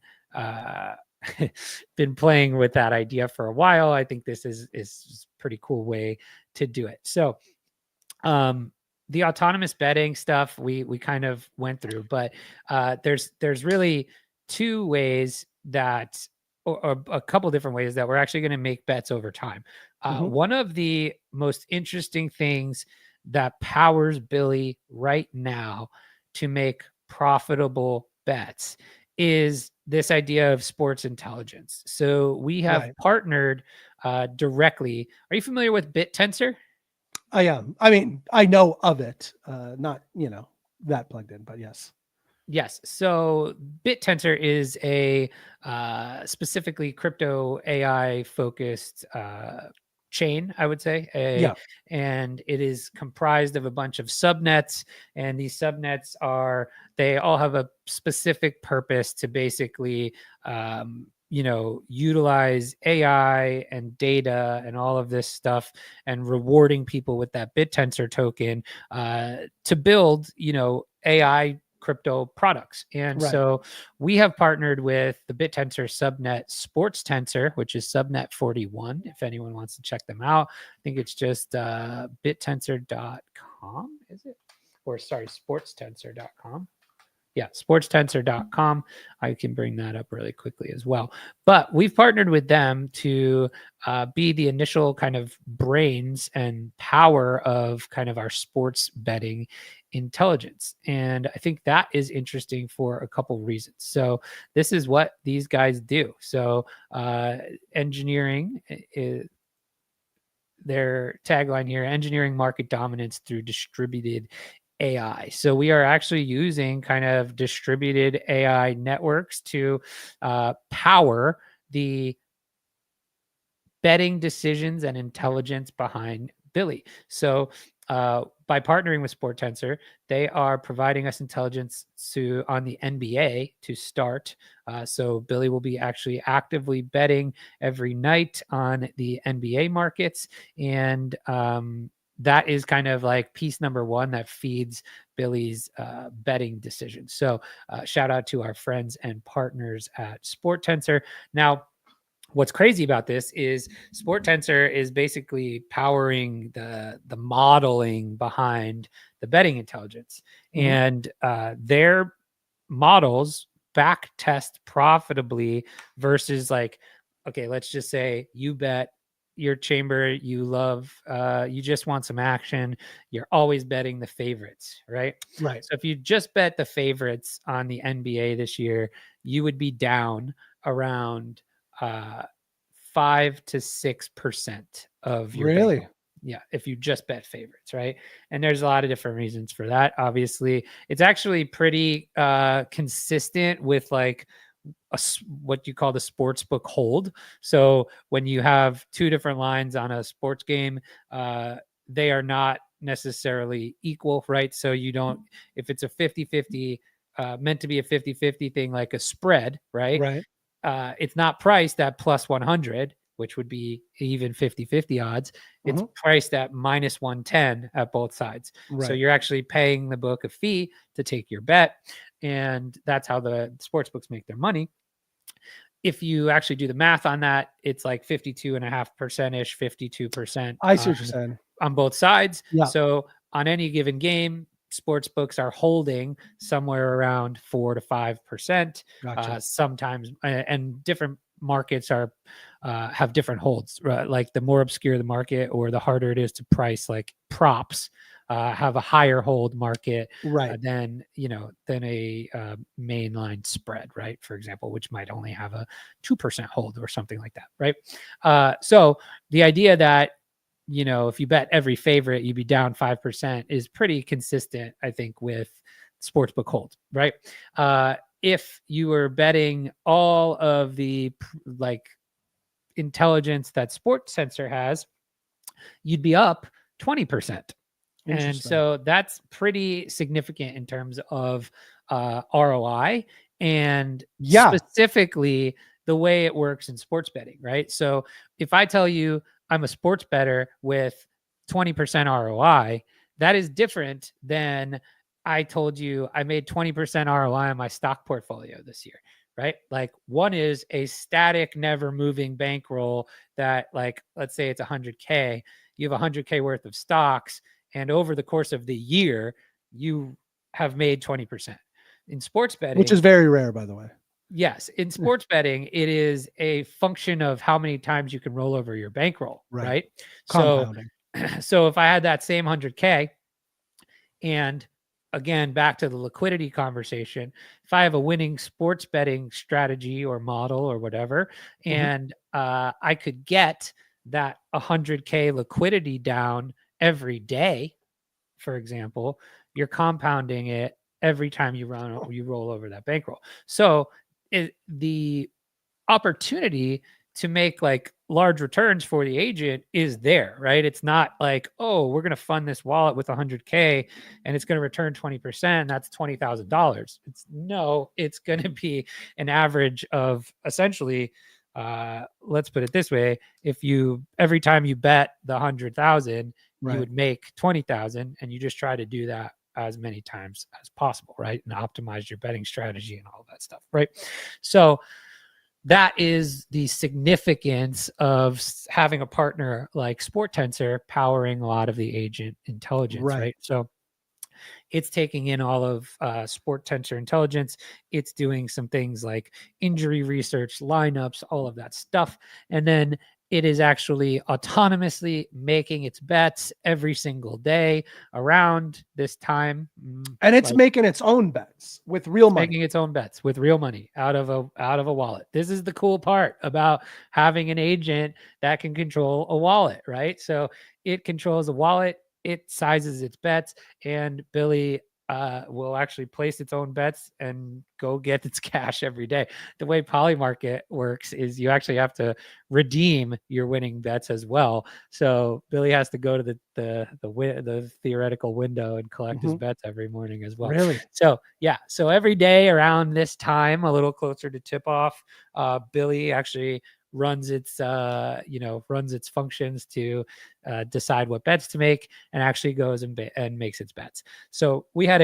with that idea for a while. I think this is a pretty cool way to do it. So the autonomous betting stuff we kind of went through, but there's really two ways that, or a couple different ways that we're actually going to make bets over time. One of the most interesting things that powers Billy right now to make profitable bets is this idea of sports intelligence. So we have partnered directly. Are you familiar with BitTensor? I am. I mean, I know of it, not, that plugged in, but yes. Yes. So BitTensor is a specifically crypto AI focused chain, I would say. And it is comprised of a bunch of subnets. And these subnets they all have a specific purpose to basically, utilize AI and data and all of this stuff and rewarding people with that BitTensor token to build, AI crypto products. And so we have partnered with the BitTensor subnet SportsTensor, which is subnet 41. If anyone wants to check them out, I think it's just bittensor.com, is it? Or sorry, sportstensor.com. Yeah, sportstensor.com. I can bring that up really quickly as well. But we've partnered with them to be the initial kind of brains and power of kind of our sports betting intelligence. And I think that is interesting for a couple reasons. So this is what these guys do. So engineering, their tagline here, engineering market dominance through distributed AI. So we are actually using kind of distributed AI networks to power the betting decisions and intelligence behind Billy. So by partnering with SportTensor, they are providing us intelligence on the NBA to start. So Billy will be actually actively betting every night on the NBA markets. And that is kind of like piece number one that feeds Billy's betting decisions. So shout out to our friends and partners at SportTensor. Now, what's crazy about this is SportTensor is basically powering the modeling behind the betting intelligence, and their models back test profitably versus like, okay, let's just say you bet your chamber, you love, you just want some action. You're always betting the favorites, right? Right. So if you just bet the favorites on the NBA this year, you would be down around 5 to 6% of your really bankroll. Yeah, if you just bet favorites, right? And there's a lot of different reasons for that. Obviously, it's actually pretty consistent with like what you call the sports book hold. So when you have two different lines on a sports game, they are not necessarily equal, right? So you don't, if it's a 50-50, meant to be a 50-50 thing, like a spread, right? It's not priced at plus 100, which would be even 50-50 odds. It's priced at minus 110 at both sides. So you're actually paying the book a fee to take your bet. And that's how the sports books make their money. If you actually do the math on that, it's like 52.5%-ish, 52%. I see what you're saying. On both sides. Yeah. So on any given game, sports books are holding somewhere around 4 to 5%. Gotcha. Sometimes, and different markets are have different holds. Right? Like the more obscure the market, or the harder it is to price, like props, have a higher hold market than a mainline spread, right? For example, which might only have a 2% hold or something like that, right? So the idea that if you bet every favorite, you'd be down 5% is pretty consistent, I think, with sportsbook hold, right? If you were betting all of the like intelligence that SportsTensor has, you'd be up 20%. And so that's pretty significant in terms of ROI and specifically the way it works in sports betting, right? So if I tell you I'm a sports bettor with 20% ROI, that is different than I told you I made 20% ROI on my stock portfolio this year, right? Like one is a static, never moving bankroll that, like, let's say it's 100K, you have 100K worth of stocks, and over the course of the year, you have made 20%. In sports betting, which is very rare, by the way. Yes, in sports betting, it is a function of how many times you can roll over your bankroll, right? Compounding. So if I had that same 100K, and again, back to the liquidity conversation, if I have a winning sports betting strategy or model or whatever, and I could get that 100K liquidity down every day, for example, you're compounding it every time you roll over that bankroll. So the opportunity to make like large returns for the agent is there, right? It's not like, oh, we're going to fund this wallet with 100K and it's going to return 20%. That's $20,000. It's going to be an average of essentially, let's put it this way. If every time you bet the 100,000, you would make 20,000, and you just try to do that as many times as possible, right? And optimize your betting strategy and all that stuff, right? So that is the significance of having a partner like SportsTensor powering a lot of the agent intelligence, right? So it's taking in all of SportsTensor intelligence. It's doing some things like injury research, lineups, all of that stuff. And then it is actually autonomously making its bets every single day around this time. And it's making its own bets with real money. Making its own bets with real money out of a wallet. This is the cool part about having an agent that can control a wallet, right? So it controls a wallet, it sizes its bets, and Billy will actually place its own bets and go get its cash every day. The way Polymarket works is you actually have to redeem your winning bets as well. So Billy has to go to the theoretical window and collect his bets every morning as well. Really? So yeah. So every day around this time, a little closer to tip off, Billy actually runs its functions to decide what bets to make, and actually goes and makes its bets. So we had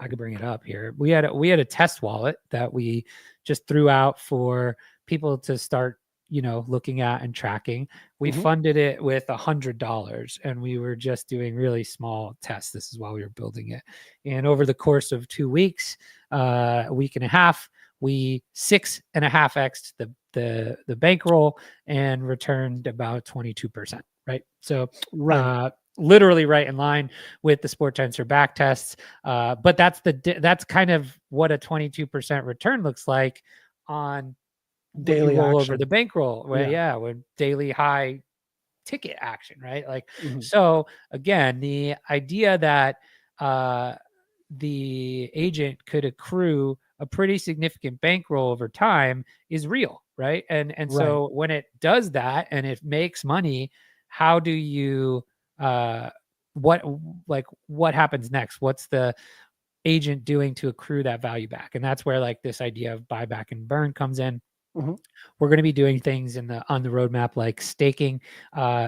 I could bring it up here. We had a test wallet that we just threw out for people to start looking at and tracking. We funded it with $100, and we were just doing really small tests. This is while we were building it. And over the course of 2 weeks, a week and a half, we 6.5x the bankroll and returned about 22%, right? So literally right in line with the SportsTensor back tests. But that's kind of what a 22% return looks like on daily roll over the bankroll, when daily high ticket action, right? Like, so again, the idea that the agent could accrue a pretty significant bankroll over time is real, right? And so when it does that and it makes money, how do you what happens next? What's the agent doing to accrue that value back? And that's where like this idea of buyback and burn comes in. We're going to be doing things on the roadmap like staking.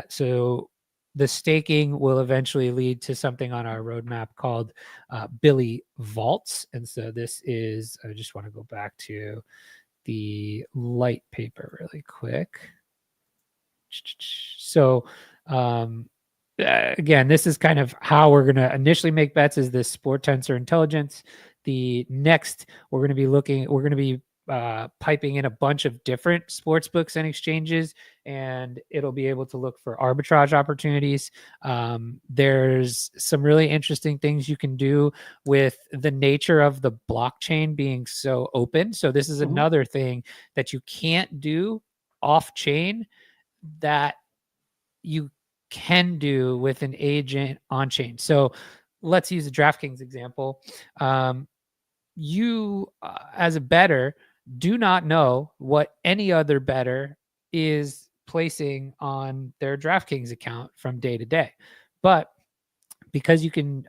So the staking will eventually lead to something on our roadmap called Billy Vaults. And so this is, I just want to go back to the light paper really quick. So again, this is kind of how we're going to initially make bets, is this SportsTensor intelligence. The next, we're going to be piping in a bunch of different sports books and exchanges, and it'll be able to look for arbitrage opportunities. There's some really interesting things you can do with the nature of the blockchain being so open. So this is another thing that you can't do off chain that you can do with an agent on chain. So let's use the DraftKings example. You as a bettor do not know what any other bettor is placing on their DraftKings account from day to day. But because you can,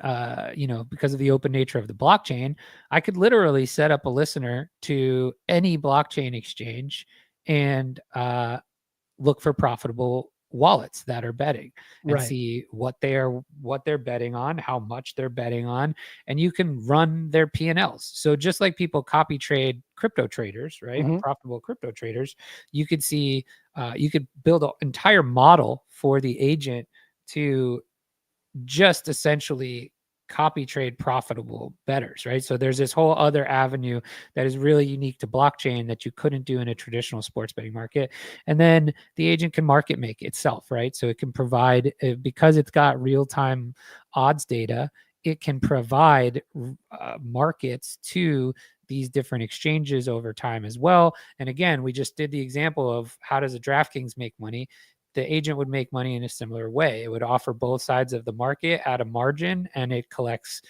because of the open nature of the blockchain, I could literally set up a listener to any blockchain exchange and look for profitable wallets that are betting and see what they're betting on, how much they're betting on, and you can run their P&Ls. So just like people copy trade crypto traders, right? Profitable crypto traders, you could see, you could build an entire model for the agent to just essentially copy trade profitable bettors, right? So there's this whole other avenue that is really unique to blockchain that you couldn't do in a traditional sports betting market. And then the agent can market make itself, right? So it can provide, because it's got real-time odds data, it can provide markets to these different exchanges over time as well. And again, we just did the example of how does a DraftKings make money? The agent would make money in a similar way. It would offer both sides of the market at a margin, and it collects,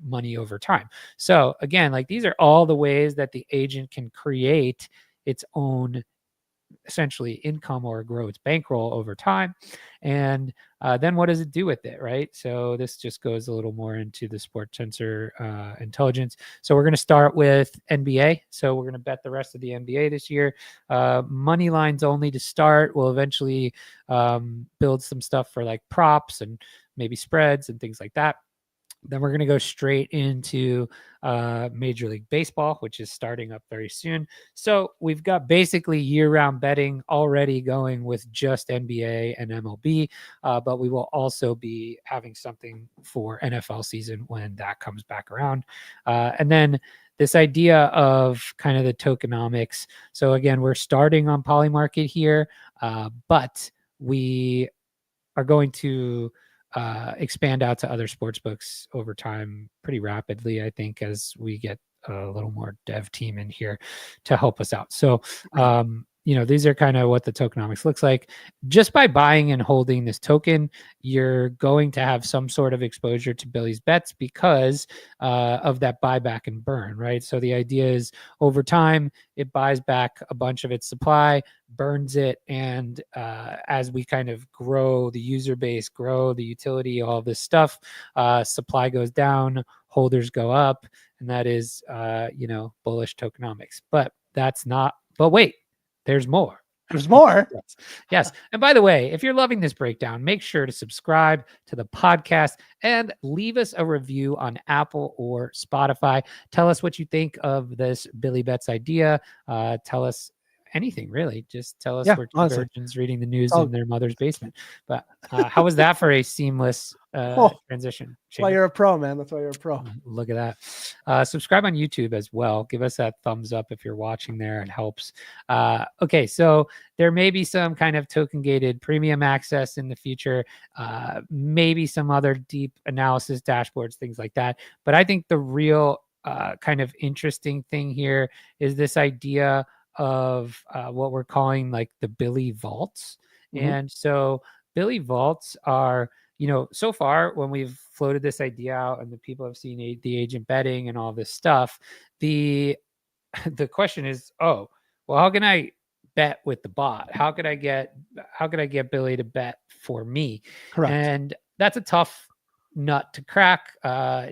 money over time. So again, like these are all the ways that the agent can create its own essentially income or grow its bankroll over time. And then what does it do with it, right? So this just goes a little more into the SportsTensor intelligence. So we're going to start with NBA. So we're going to bet the rest of the NBA this year. Money lines only to start. We'll eventually build some stuff for like props and maybe spreads and things like that. Then we're going to go straight into Major League Baseball, which is starting up very soon. So we've got basically year-round betting already going with just NBA and MLB, but we will also be having something for NFL season when that comes back around. And then this idea of kind of the tokenomics. So again, we're starting on Polymarket here, but we are going to expand out to other sports books over time pretty rapidly, I think, as we get a little more dev team in here to help us out. So, these are kind of what the tokenomics looks like. Just by buying and holding this token, you're going to have some sort of exposure to Billy's bets because of that buyback and burn, right? So the idea is over time, it buys back a bunch of its supply, burns it, and as we kind of grow the user base, grow the utility, all this stuff, supply goes down, holders go up, and that is, bullish tokenomics. But wait, there's more. There's more. Yes. And by the way, if you're loving this breakdown, make sure to subscribe to the podcast and leave us a review on Apple or Spotify. Tell us what you think of this Billy Betts idea. Tell us anything, really. Just tell us we're two virgins reading the news in their mother's basement. But how was that for a seamless transition? That's why you're a pro, man. That's why you're a pro. Look at that. Subscribe on YouTube as well. Give us that thumbs up if you're watching there. It helps. Okay, so there may be some kind of token gated premium access in the future, maybe some other deep analysis dashboards, things like that. But I think the real kind of interesting thing here is this idea of what we're calling like the Billy vaults. And so Billy vaults are, so far when we've floated this idea out and the people have seen the agent betting and all this stuff, the question is, how can I bet with the bot? How could I get Billy to bet for me? Correct. And that's a tough nut to crack,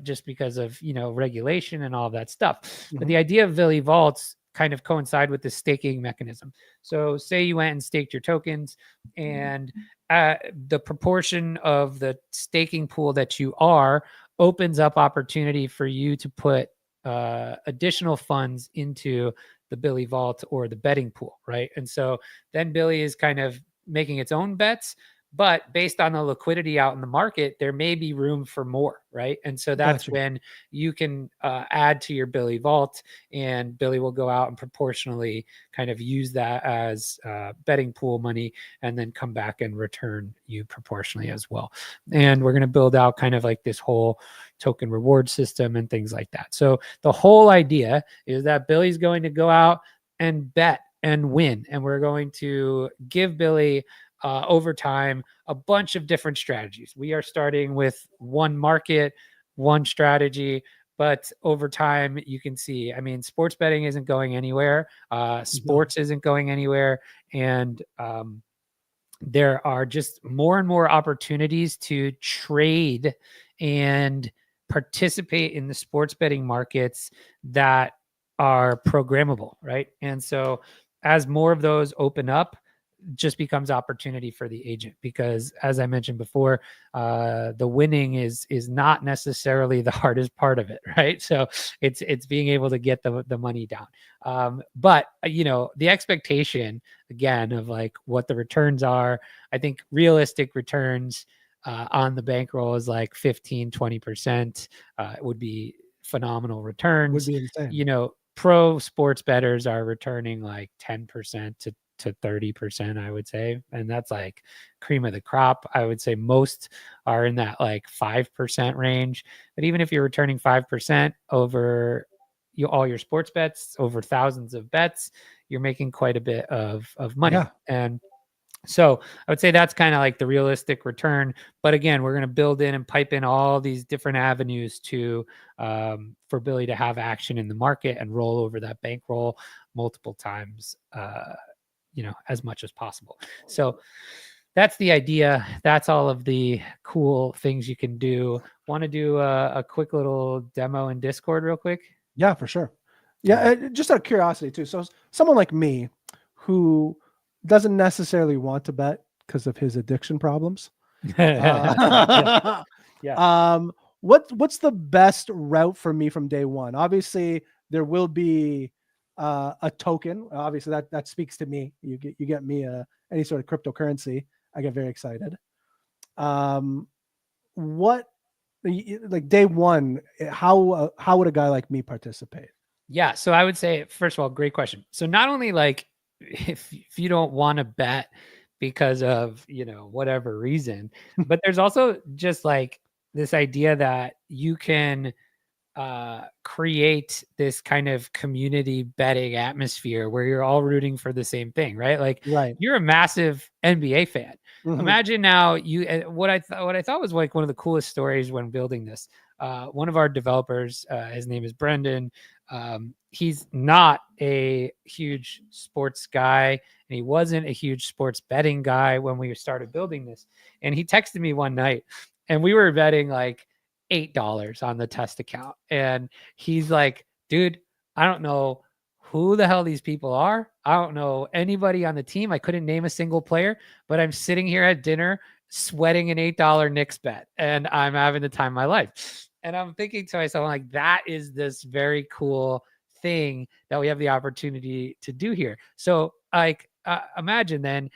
just because of regulation and all that stuff. But the idea of Billy vaults kind of coincide with the staking mechanism. So say you went and staked your tokens, and the proportion of the staking pool that you are opens up opportunity for you to put additional funds into the Billy vault or the betting pool, right? And so then Billy is kind of making its own bets, but based on the liquidity out in the market, there may be room for more, right? And so that's when you can add to your Billy vault, and Billy will go out and proportionally kind of use that as betting pool money, and then come back and return you proportionally as well. And we're going to build out kind of like this whole token reward system and things like that. So the whole idea is that Billy's going to go out and bet and win, and we're going to give Billy over time a bunch of different strategies. We are starting with one market, one strategy, but over time you can see, sports betting isn't going anywhere. Sports isn't going anywhere. And there are just more and more opportunities to trade and participate in the sports betting markets that are programmable, right? And so as more of those open up, just becomes opportunity for the agent, because as I mentioned before, the winning is not necessarily the hardest part of it, right? So it's being able to get the money down. But the expectation again of like what the returns are, I think realistic returns on the bankroll is like 15, 20%. It would be phenomenal returns. Would be insane. You know, pro sports bettors are returning like 10% to 30%, I would say. And that's like cream of the crop. I would say most are in that like 5% range. But even if you're returning 5% over all your sports bets, over thousands of bets, you're making quite a bit of money. Yeah. And so I would say that's kind of like the realistic return. But again, we're going to build in and pipe in all these different avenues to for Billy to have action in the market and roll over that bankroll multiple times, you know, as much as possible. So that's the idea. That's all of the cool things you can do. Want to do a quick little demo in Discord real quick? Yeah, for sure. Yeah, just out of curiosity too. So someone like me who doesn't necessarily want to bet because of his addiction problems. Yeah. What's the best route for me from day one? Obviously, there will be a token. Obviously, that speaks to me. You get me any sort of cryptocurrency. I get very excited. What, like day one? How would a guy like me participate? Yeah, so I would say, first of all, great question. So not only like if you don't want to bet because of, you know, whatever reason, but there's also just like this idea that you can create this kind of community betting atmosphere where you're all rooting for the same thing, right? Like, Right. you're a massive NBA fan. Mhm. Imagine now what I thought was like one of the coolest stories when building this. One of our developers, his name is Brendan. He's not a huge sports guy, and he wasn't a huge sports betting guy when we started building this. And he texted me one night, and we were betting like $8 on the test account. And he's like, dude, I don't know who the hell these people are. I don't know anybody on the team. I couldn't name a single player, but I'm sitting here at dinner sweating an $8 Knicks bet, and I'm having the time of my life. And I'm thinking to myself, I'm like, that is this very cool thing that we have the opportunity to do here. So like, imagine then,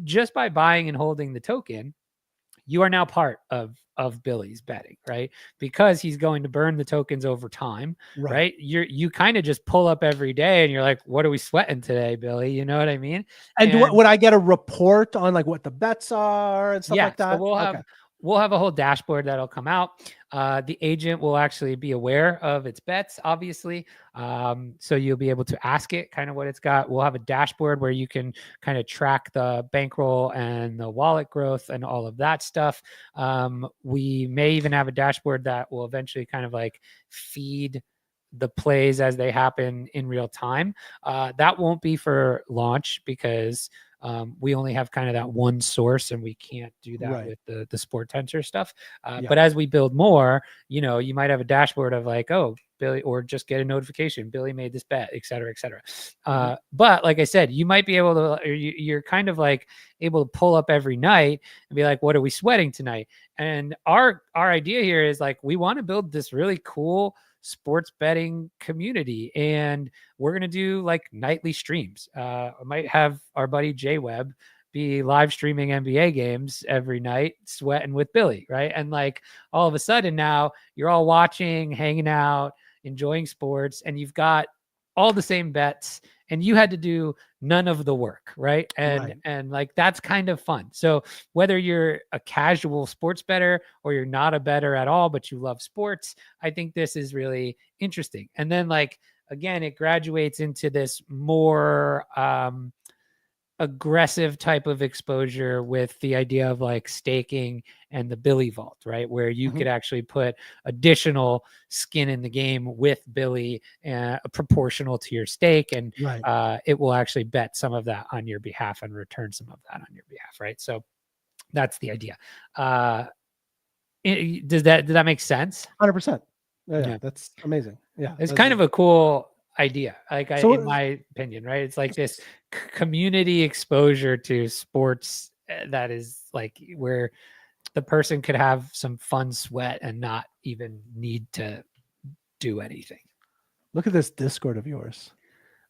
just by buying and holding the token, you are now part of Billy's betting, right? Because he's going to burn the tokens over time, right? You kind of just pull up every day and you're like, what are we sweating today, Billy? You know what I mean? And would I get a report on like what the bets are and stuff like that? So we'll have a whole dashboard that'll come out. The agent will actually be aware of its bets, obviously. So you'll be able to ask it kind of what it's got. We'll have a dashboard where you can kind of track the bankroll and the wallet growth and all of that stuff. We may even have a dashboard that will eventually kind of like feed the plays as they happen in real time. That won't be for launch because we only have kind of that one source, and we can't do that with the SportsTensor stuff. But as we build more, you know, you might have a dashboard of like, oh, Billy, or just get a notification, Billy made this bet, et cetera, et cetera. But like I said, you might be able to, or you're kind of like able to pull up every night and be like, what are we sweating tonight? And our idea here is like, we want to build this really cool sports betting community, and we're going to do like nightly streams. I might have our buddy Jay Webb be live streaming NBA games every night, sweating with Billy, right? And like all of a sudden now you're all watching, hanging out, enjoying sports, and you've got all the same bets, and you had to do none of the work, right? And like that's kind of fun. So whether you're a casual sports bettor or you're not a bettor at all, but you love sports, I think this is really interesting. And then like, again, it graduates into this more aggressive type of exposure with the idea of like staking and the Billy vault, right? Where you could actually put additional skin in the game with Billy, proportional to your stake. And it will actually bet some of that on your behalf and return some of that on your behalf, right? So that's the idea. Did that make sense? 100%. Yeah, that's amazing. Yeah. It's kind of a cool idea, like in my opinion, right? It's like this community exposure to sports that is like where the person could have some fun sweat and not even need to do anything. Look at this Discord of yours.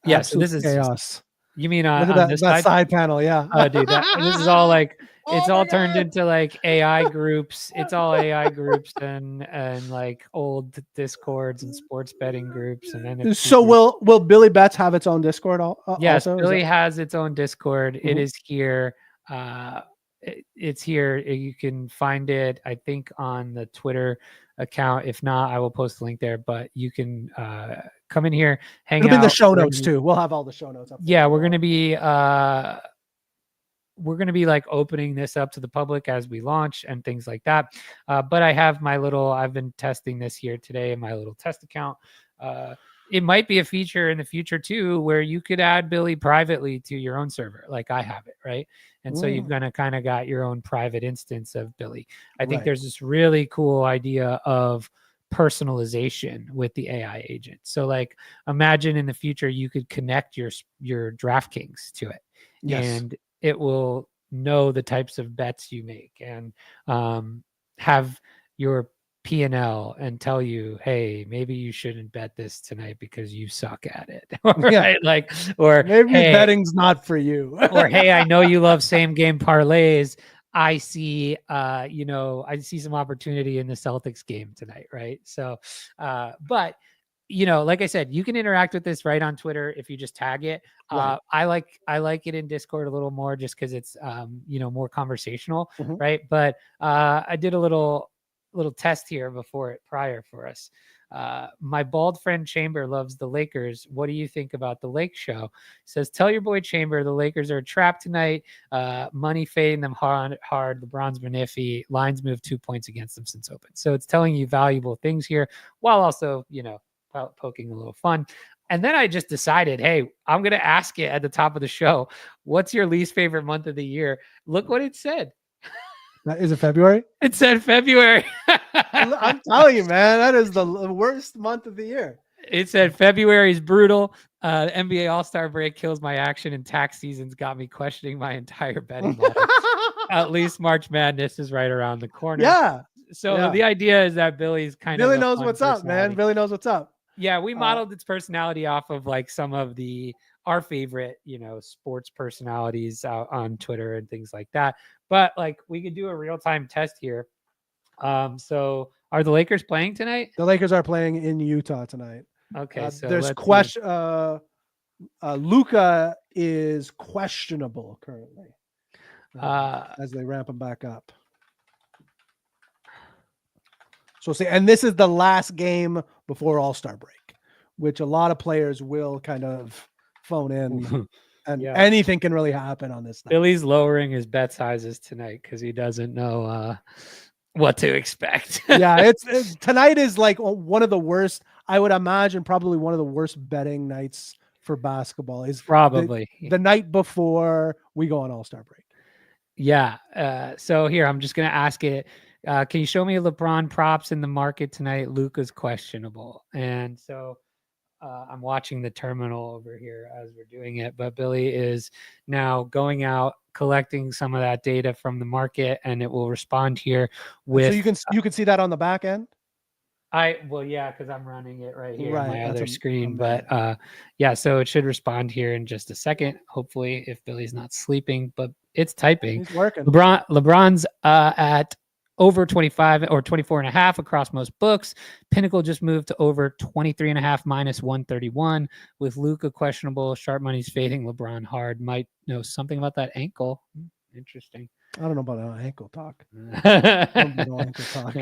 Yeah, so this is chaos. You mean Look on at this that side? side panel. Yeah. Oh, dude, this is all like it's Oh all my turned God. into like AI groups. It's all AI groups and like old discords and sports betting groups and NFT So groups. will Billy Betts have its own Discord Yes, also? Billy has its own Discord. It Mhm. is here. It's here. You can find it, I think, on the Twitter account. If not, I will post the link there. But you can come in here, hang It'll be in out. the show We're notes gonna be- too. We'll have all the show notes up there. Yeah, we're gonna be like opening this up to the public as we launch and things like that. But I have I've been testing this here today in my little test account. It might be a feature in the future too, where you could add Billy privately to your own server, like I have it, right? And so you've kind of got your own private instance of Billy. I think Right. there's this really cool idea of personalization with the AI agent. So like imagine in the future you could connect your DraftKings to it. Yes. And it will know the types of bets you make and have your P&L and tell you, hey, maybe you shouldn't bet this tonight because you suck at it. Right? Yeah. Like, or Maybe hey, betting's not for you. or hey, I know you love same game parlays. I see I see some opportunity in the Celtics game tonight, right? So but like I said, you can interact with this right on Twitter if you just tag it. Right. I like it in Discord a little more just because it's more conversational, Mhm. right? But I did a little test here prior for us. My bald friend Chamber loves the Lakers. What do you think about the Lake Show? Says, tell your boy Chamber the Lakers are trapped tonight. Money fading them hard. LeBron's been iffy. Lines moved 2 points against them since open. So it's telling you valuable things here while also, poking a little fun. And then I just decided, hey, I'm going to ask it at the top of the show, what's your least favorite month of the year? Look what it said. Is it February? It said February. I'm telling you, man, that is the worst month of the year. It said February is brutal. NBA All-Star break kills my action, and tax season's got me questioning my entire betting model. At least March Madness is right around the corner. Yeah. So the idea is that Billy's Billy knows what's up, man. Billy knows what's up. Yeah, we modeled its personality off of like some of our favorite, sports personalities out on Twitter and things like that. But like we could do a real-time test here. So are the Lakers playing tonight? The Lakers are playing in Utah tonight. Okay, so there's question. Luka is questionable currently as they ramp him back up. So see, and this is the last game before All-Star break, which a lot of players will kind of phone in, and anything can really happen on this night. Billy's lowering his bet sizes tonight because he doesn't know what to expect. Yeah, it's tonight is like one of the worst. I would imagine probably one of the worst betting nights for basketball is probably the night before we go on All-Star break. Yeah. So here, I'm just going to ask it. Can you show me LeBron props in the market tonight? Luka's questionable. And so I'm watching the terminal over here as we're doing it. But Billy is now going out, collecting some of that data from the market, and it will respond here with. So you can see that on the back end? Because I'm running it right here on my other screen. But so it should respond here in just a second, hopefully, if Billy's not sleeping. But it's typing. He's working. LeBron's at over 25 or 24.5 across most books. Pinnacle just moved to over 23.5 minus 131 with Luka questionable. Sharp money's fading. LeBron hard. Might know something about that ankle. Interesting. I don't know about ankle talk. Ankle talk.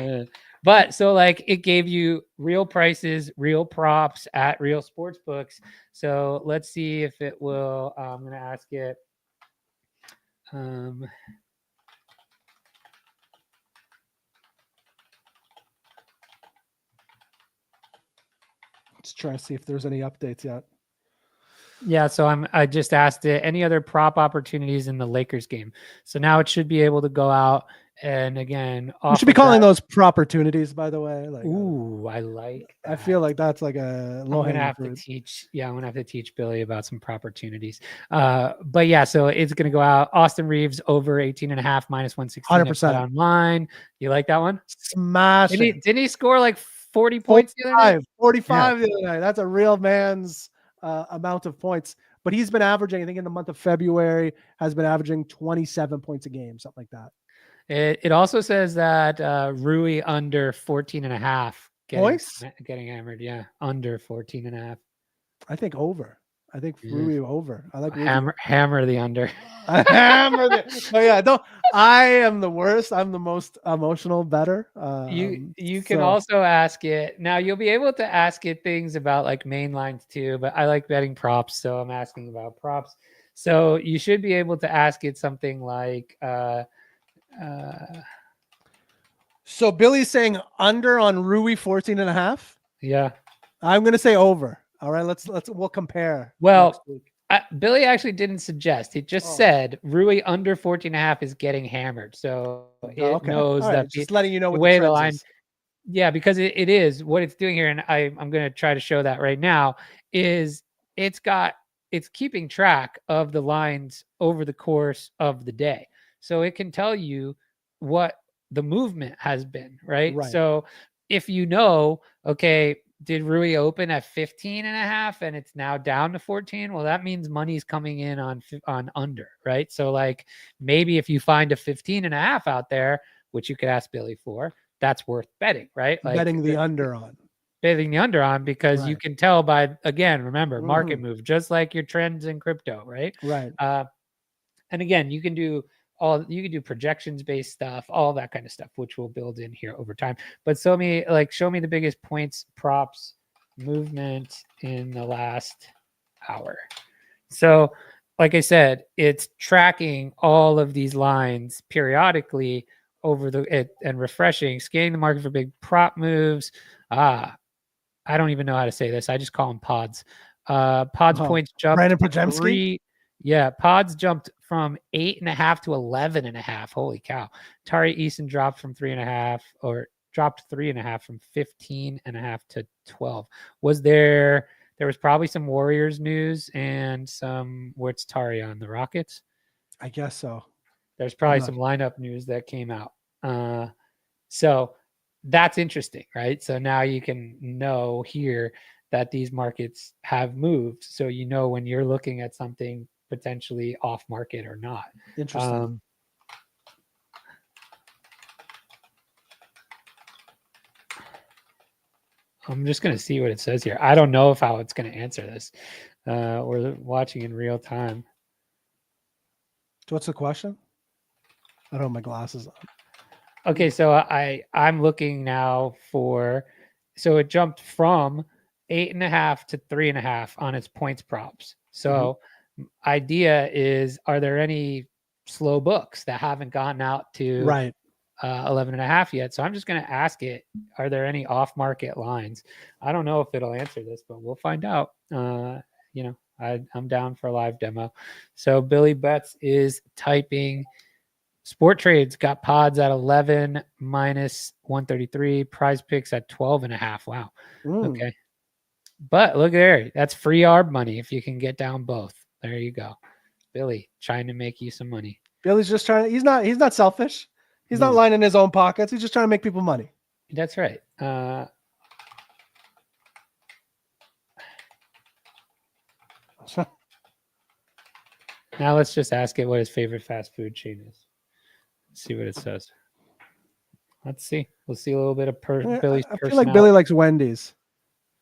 But so like it gave you real prices, real props at real sports books. So let's see if it will. I'm going to ask it. Let's try to see if there's any updates yet. Yeah, so I just asked it any other prop opportunities in the Lakers game. So now it should be able to go out and again. You should be calling those opportunities, by the way. Like, ooh, I like that. I feel like that's like a low hanging fruit. I'm gonna have to teach Billy about some prop opportunities. But yeah, so it's gonna go out. Austin Reeves over 18.5 minus 116 100% online. You like that one? Smash. Didn't he score like 40 points the other night? 45 the other night. That's a real man's amount of points. but he's been averaging, I think in the month of February, has been averaging 27 points a game, something like that. It also says that Rui under 14.5 getting hammered. Yeah, under 14.5. I think over. I think Rui over. I like hammer the under. Hammer the. Oh yeah, don't. I am the worst. I'm the most emotional better. You can also ask it now. You'll be able to ask it things about like main lines too. But I like betting props, so I'm asking about props. So you should be able to ask it something like. So Billy's saying under on Rui 14.5. Yeah, I'm gonna say over. All right, we'll compare. Well, next week. Billy actually didn't suggest. He just said Rui under 14.5 is getting hammered. So it knows that. Just letting you know what the way the the line. Is. Yeah, because it is what it's doing here, and I'm going to try to show that right now. Is it's keeping track of the lines over the course of the day, so it can tell you what the movement has been, right? So if you know, okay, did Rui open at 15.5 and it's now down to 14? Well, that means money's coming in on under, right? So like maybe if you find a 15.5 out there, which you could ask Billy for, that's worth betting, right? Like betting the under on. Betting the under on because you can tell by, again, remember, market move, just like your trends in crypto, right? Right. And again, you can do projections based stuff, all that kind of stuff, which we'll build in here over time. But show me the biggest points, props, movement in the last hour. So like I said, it's tracking all of these lines periodically over and refreshing, scanning the market for big prop moves. I don't even know how to say this. I just call them pods. Pods points jumped. Brandon Podziemski? Yeah, pods jumped from 8.5 to 11.5. Holy cow. Tari Eason dropped from 3.5 or dropped 3.5 from 15.5 to 12. There was probably some Warriors news and what's Tari on the Rockets? I guess so. There's probably some lineup news that came out. So that's interesting, right? So now you can know here that these markets have moved. So you know when you're looking at something potentially off market or not. Interesting. I'm just going to see what it says here. I don't know how it's going to answer this. We're watching in real time. What's the question? I don't have my glasses on. Okay, so I'm looking now so it jumped from 8.5 to 3.5 on its points props. So idea is, are there any slow books that haven't gotten out to 11.5 yet? So I'm just going to ask it, are there any off market lines? I don't know if it'll answer this, but we'll find out. I'm down for a live demo. So Billy Betts is typing Sport Trades got pods at 11 minus 133, prize picks at 12.5. Wow. Okay. But look there, that's free ARB money if you can get down both. There you go. Billy trying to make you some money. Billy's just trying. He's not selfish. He's not lining his own pockets. He's just trying to make people money. That's right. Now let's just ask it what his favorite fast food chain is. Let's see what it says. Let's see. We'll see a little bit of Billy's personality. I feel like Billy likes Wendy's.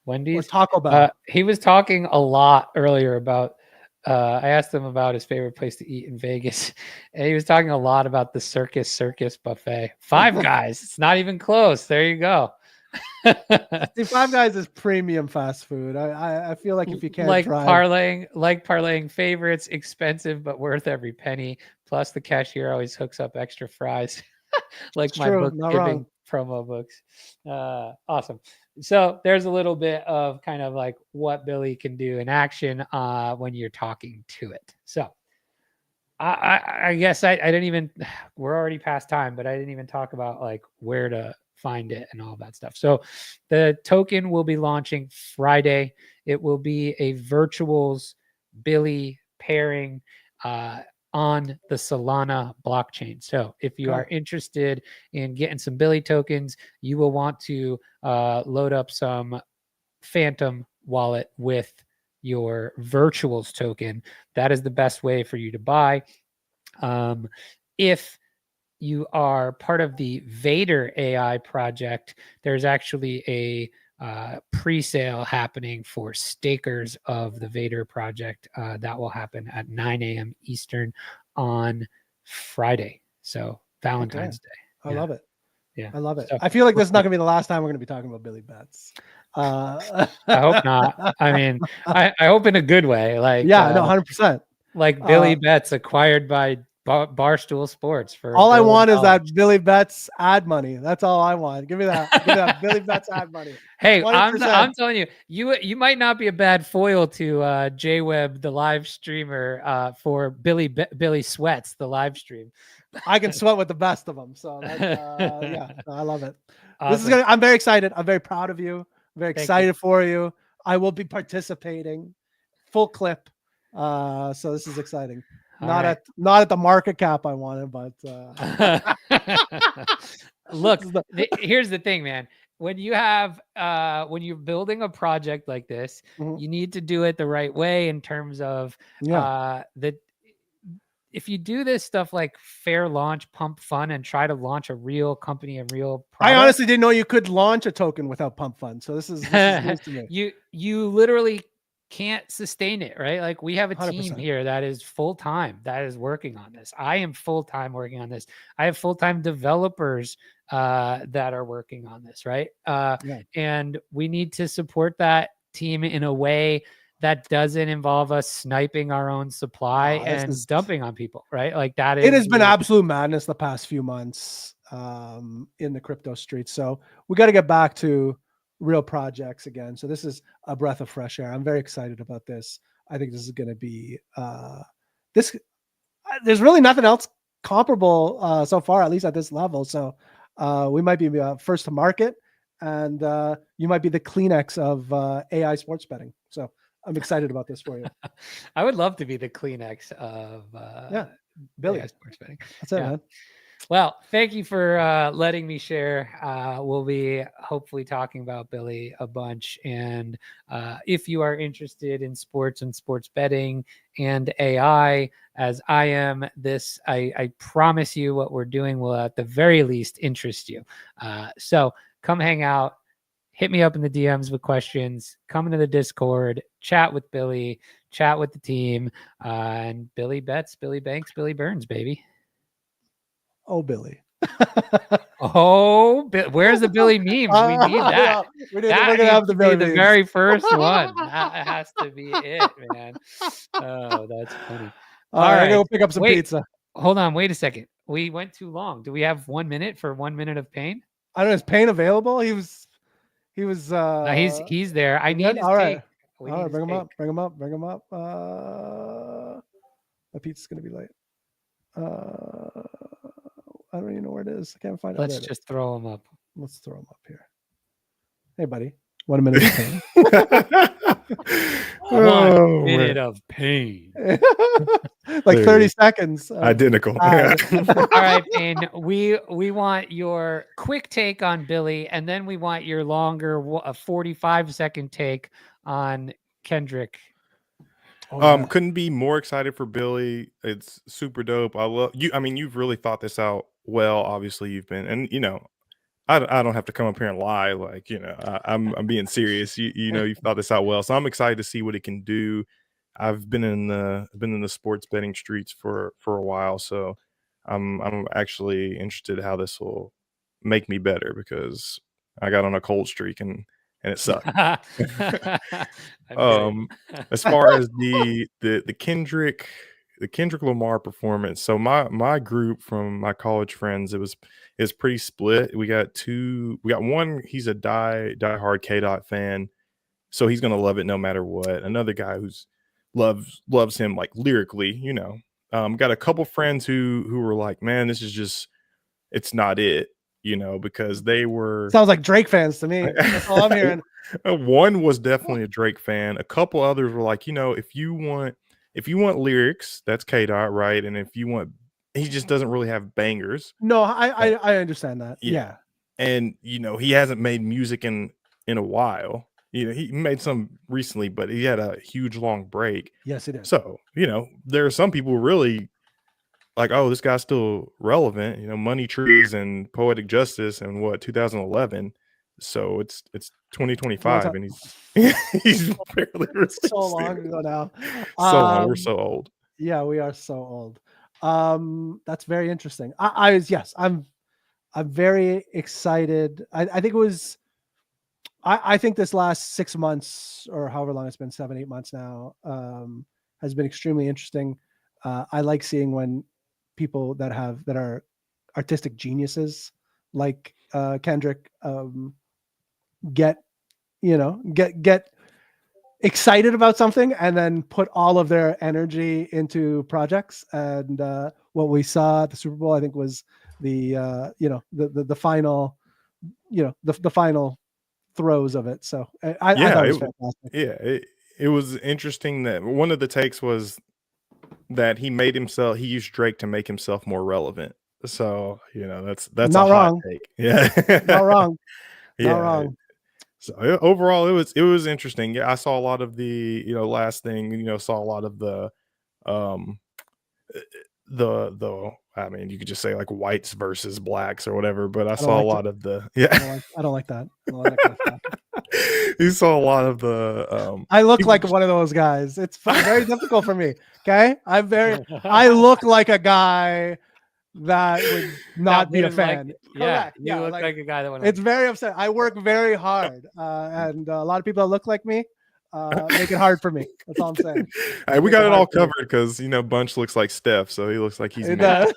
Wendy's? Or Taco Bell. He was talking a lot earlier about, I asked him about his favorite place to eat in Vegas, and he was talking a lot about the Circus buffet. Five Guys. It's not even close. There you go. See, Five Guys is premium fast food. I feel like if you can't parlaying favorites, expensive but worth every penny. Plus the cashier always hooks up extra fries, like it's my true, book giving promo books. Awesome. So there's a little bit of kind of like what Billy can do in action when you're talking to it. So I guess I didn't even. We're already past time, but I didn't even talk about like where to find it and all that stuff. So the token will be launching Friday. It will be a virtuals Billy pairing on the Solana blockchain. So if you are interested in getting some Billy tokens, you will want to load up some Phantom wallet with your virtuals token, that is the best way for you to buy. If you are part of the Vader AI project, there's actually a pre-sale happening for stakers of the Vader project. That will happen at 9 a.m. Eastern on Friday. So Valentine's Day. I love it. Yeah, I love it. So, I feel like this is not gonna be the last time we're gonna be talking about Billy Betts. I hope not. I mean, I hope in a good way. Like, yeah, no, 100%. Like Billy Betts acquired by Barstool Sports for all I want is that Billy Betts ad money. That's all I want. Give me that. Give me that Billy Betts ad money. Hey, I'm telling you, you might not be a bad foil to J-Web, the live streamer, for Billy Sweats, the live stream. I can sweat with the best of them. So that's, yeah, I love it. Awesome. This is gonna. I'm very excited. I'm very proud of you. I'm very excited for you. I will be participating, full clip. So this is exciting. Not at the market cap I wanted, but look, here's the thing, man. When you have when you're building a project like this, you need to do it the right way in terms of if you do this stuff like fair launch, pump fun, and try to launch a real company and real product. I honestly didn't know you could launch a token without pump fun. So this is news to me. You literally can't sustain it, right? Like we have a team 100%. here that is full-time that is working on this. I am full-time working on this. I have full-time developers that are working on this, right? And we need to support that team in a way that doesn't involve us sniping our own supply and dumping on people, right? Like that is. It has been absolute madness the past few months in the crypto streets. So we got to get back to real projects again. So this is a breath of fresh air. I'm very excited about this. I think this is going to be this. There's really nothing else comparable so far, at least at this level. So we might be first to market, and you might be the Kleenex of AI sports betting. So I'm excited about this for you. I would love to be the Kleenex of Billy AI sports betting. That's it, man. Well, thank you for letting me share. We'll be hopefully talking about Billy a bunch. And if you are interested in sports and sports betting and AI, as I am, I promise you what we're doing will at the very least interest you. So come hang out. Hit me up in the DMs with questions. Come into the Discord. Chat with Billy. Chat with the team. And Billy Betts, Billy Banks, Billy Burns, baby. Oh, Billy. Where's the Billy memes? We need that. We're going to have the very first one. That has to be it, man. Oh, that's funny. All right. Go pick up some pizza. Hold on. Wait a second. We went too long. Do we have 1 minute for 1 minute of pain? I don't know. Is Pain available? He was he's there. I need his all right. All right, bring him up. My pizza's gonna be late. I don't even know where it is. I can't find it. Let's just throw him up. Let's throw him up here. Hey, buddy. 1 minute of pain. 1 minute of pain. Like 30 seconds. Identical. All right, Pain. We want your quick take on Billy, and then we want your longer, 45-second take on Kendrick. Couldn't be more excited for Billy. It's super dope. I love you. I mean, you've really thought this out well. Obviously, you've been, and I don't have to come up here and lie. Like, I'm being serious. You've thought this out well. So I'm excited to see what it can do. I've been in the sports betting streets for a while, so I'm actually interested how this will make me better, because I got on a cold streak and it sucked. As far as the Kendrick Lamar performance, so my group from my college friends, is pretty split. We got one, he's a diehard K-Dot fan, so he's gonna love it no matter what. Another guy who's loves him like lyrically, got a couple friends who were like, man, this is just, it's not it, because they were, sounds like Drake fans to me. That's all I'm hearing. One was definitely a Drake fan. A couple others were like, if you want lyrics, that's K-Dot, right? And if you want, he just doesn't really have bangers. No, I understand that. Yeah. And he hasn't made music in a while, he made some recently, but he had a huge long break. Yes, it is. So, there are some people really like, oh, this guy's still relevant, Money Trees and Poetic Justice and 2011. So it's 2025 and he's barely released so long ago now. So long. We're so old. Yeah, we are so old. That's very interesting. I'm very excited. I think it was I think this last 6 months or however long it's been, 7-8 months now, has been extremely interesting. I like seeing when people that are artistic geniuses like Kendrick get excited about something and then put all of their energy into projects. And what we saw at the Super Bowl, I think, was the final, the final throes of it. So I thought it was fantastic. Yeah, it was interesting that one of the takes was that he used Drake to make himself more relevant. So that's not a wrong. Hot take. Yeah, not wrong. Yeah. Not wrong. So overall, it was interesting. Yeah, I saw a lot of the last thing. Saw a lot of the I mean, you could just say like whites versus blacks or whatever, but I saw a lot of the I don't like that. I don't like that kind of stuff. You saw a lot of the I look like one of those guys. It's very difficult for me. Okay, I look like a guy that would not be a fan. Correct. You look like a guy that would. It's very upset. I work very hard, and a lot of people that look like me make it hard for me. That's all I'm saying. Hey, we got it all covered because Bunch looks like Steph, so he looks like he's mad.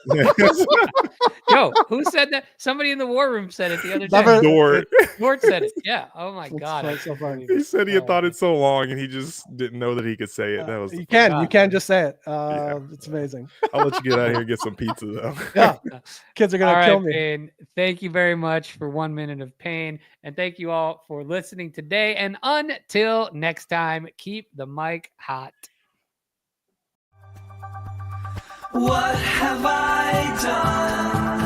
Yo, who said that? Somebody in the war room said it the other day. Dort said it. Yeah. Oh my god. So funny. He said he had thought it so long and he just didn't know that he could say it. That was you can just say it. It's amazing. I'll let you get out of here and get some pizza though. Yeah. Kids are gonna kill me. Payne, thank you very much for 1 minute of pain. And thank you all for listening today. And until next time, keep the mic hot. What have I done?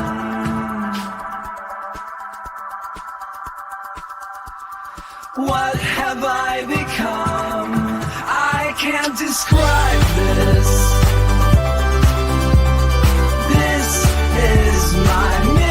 What have I become? I can't describe this. This is my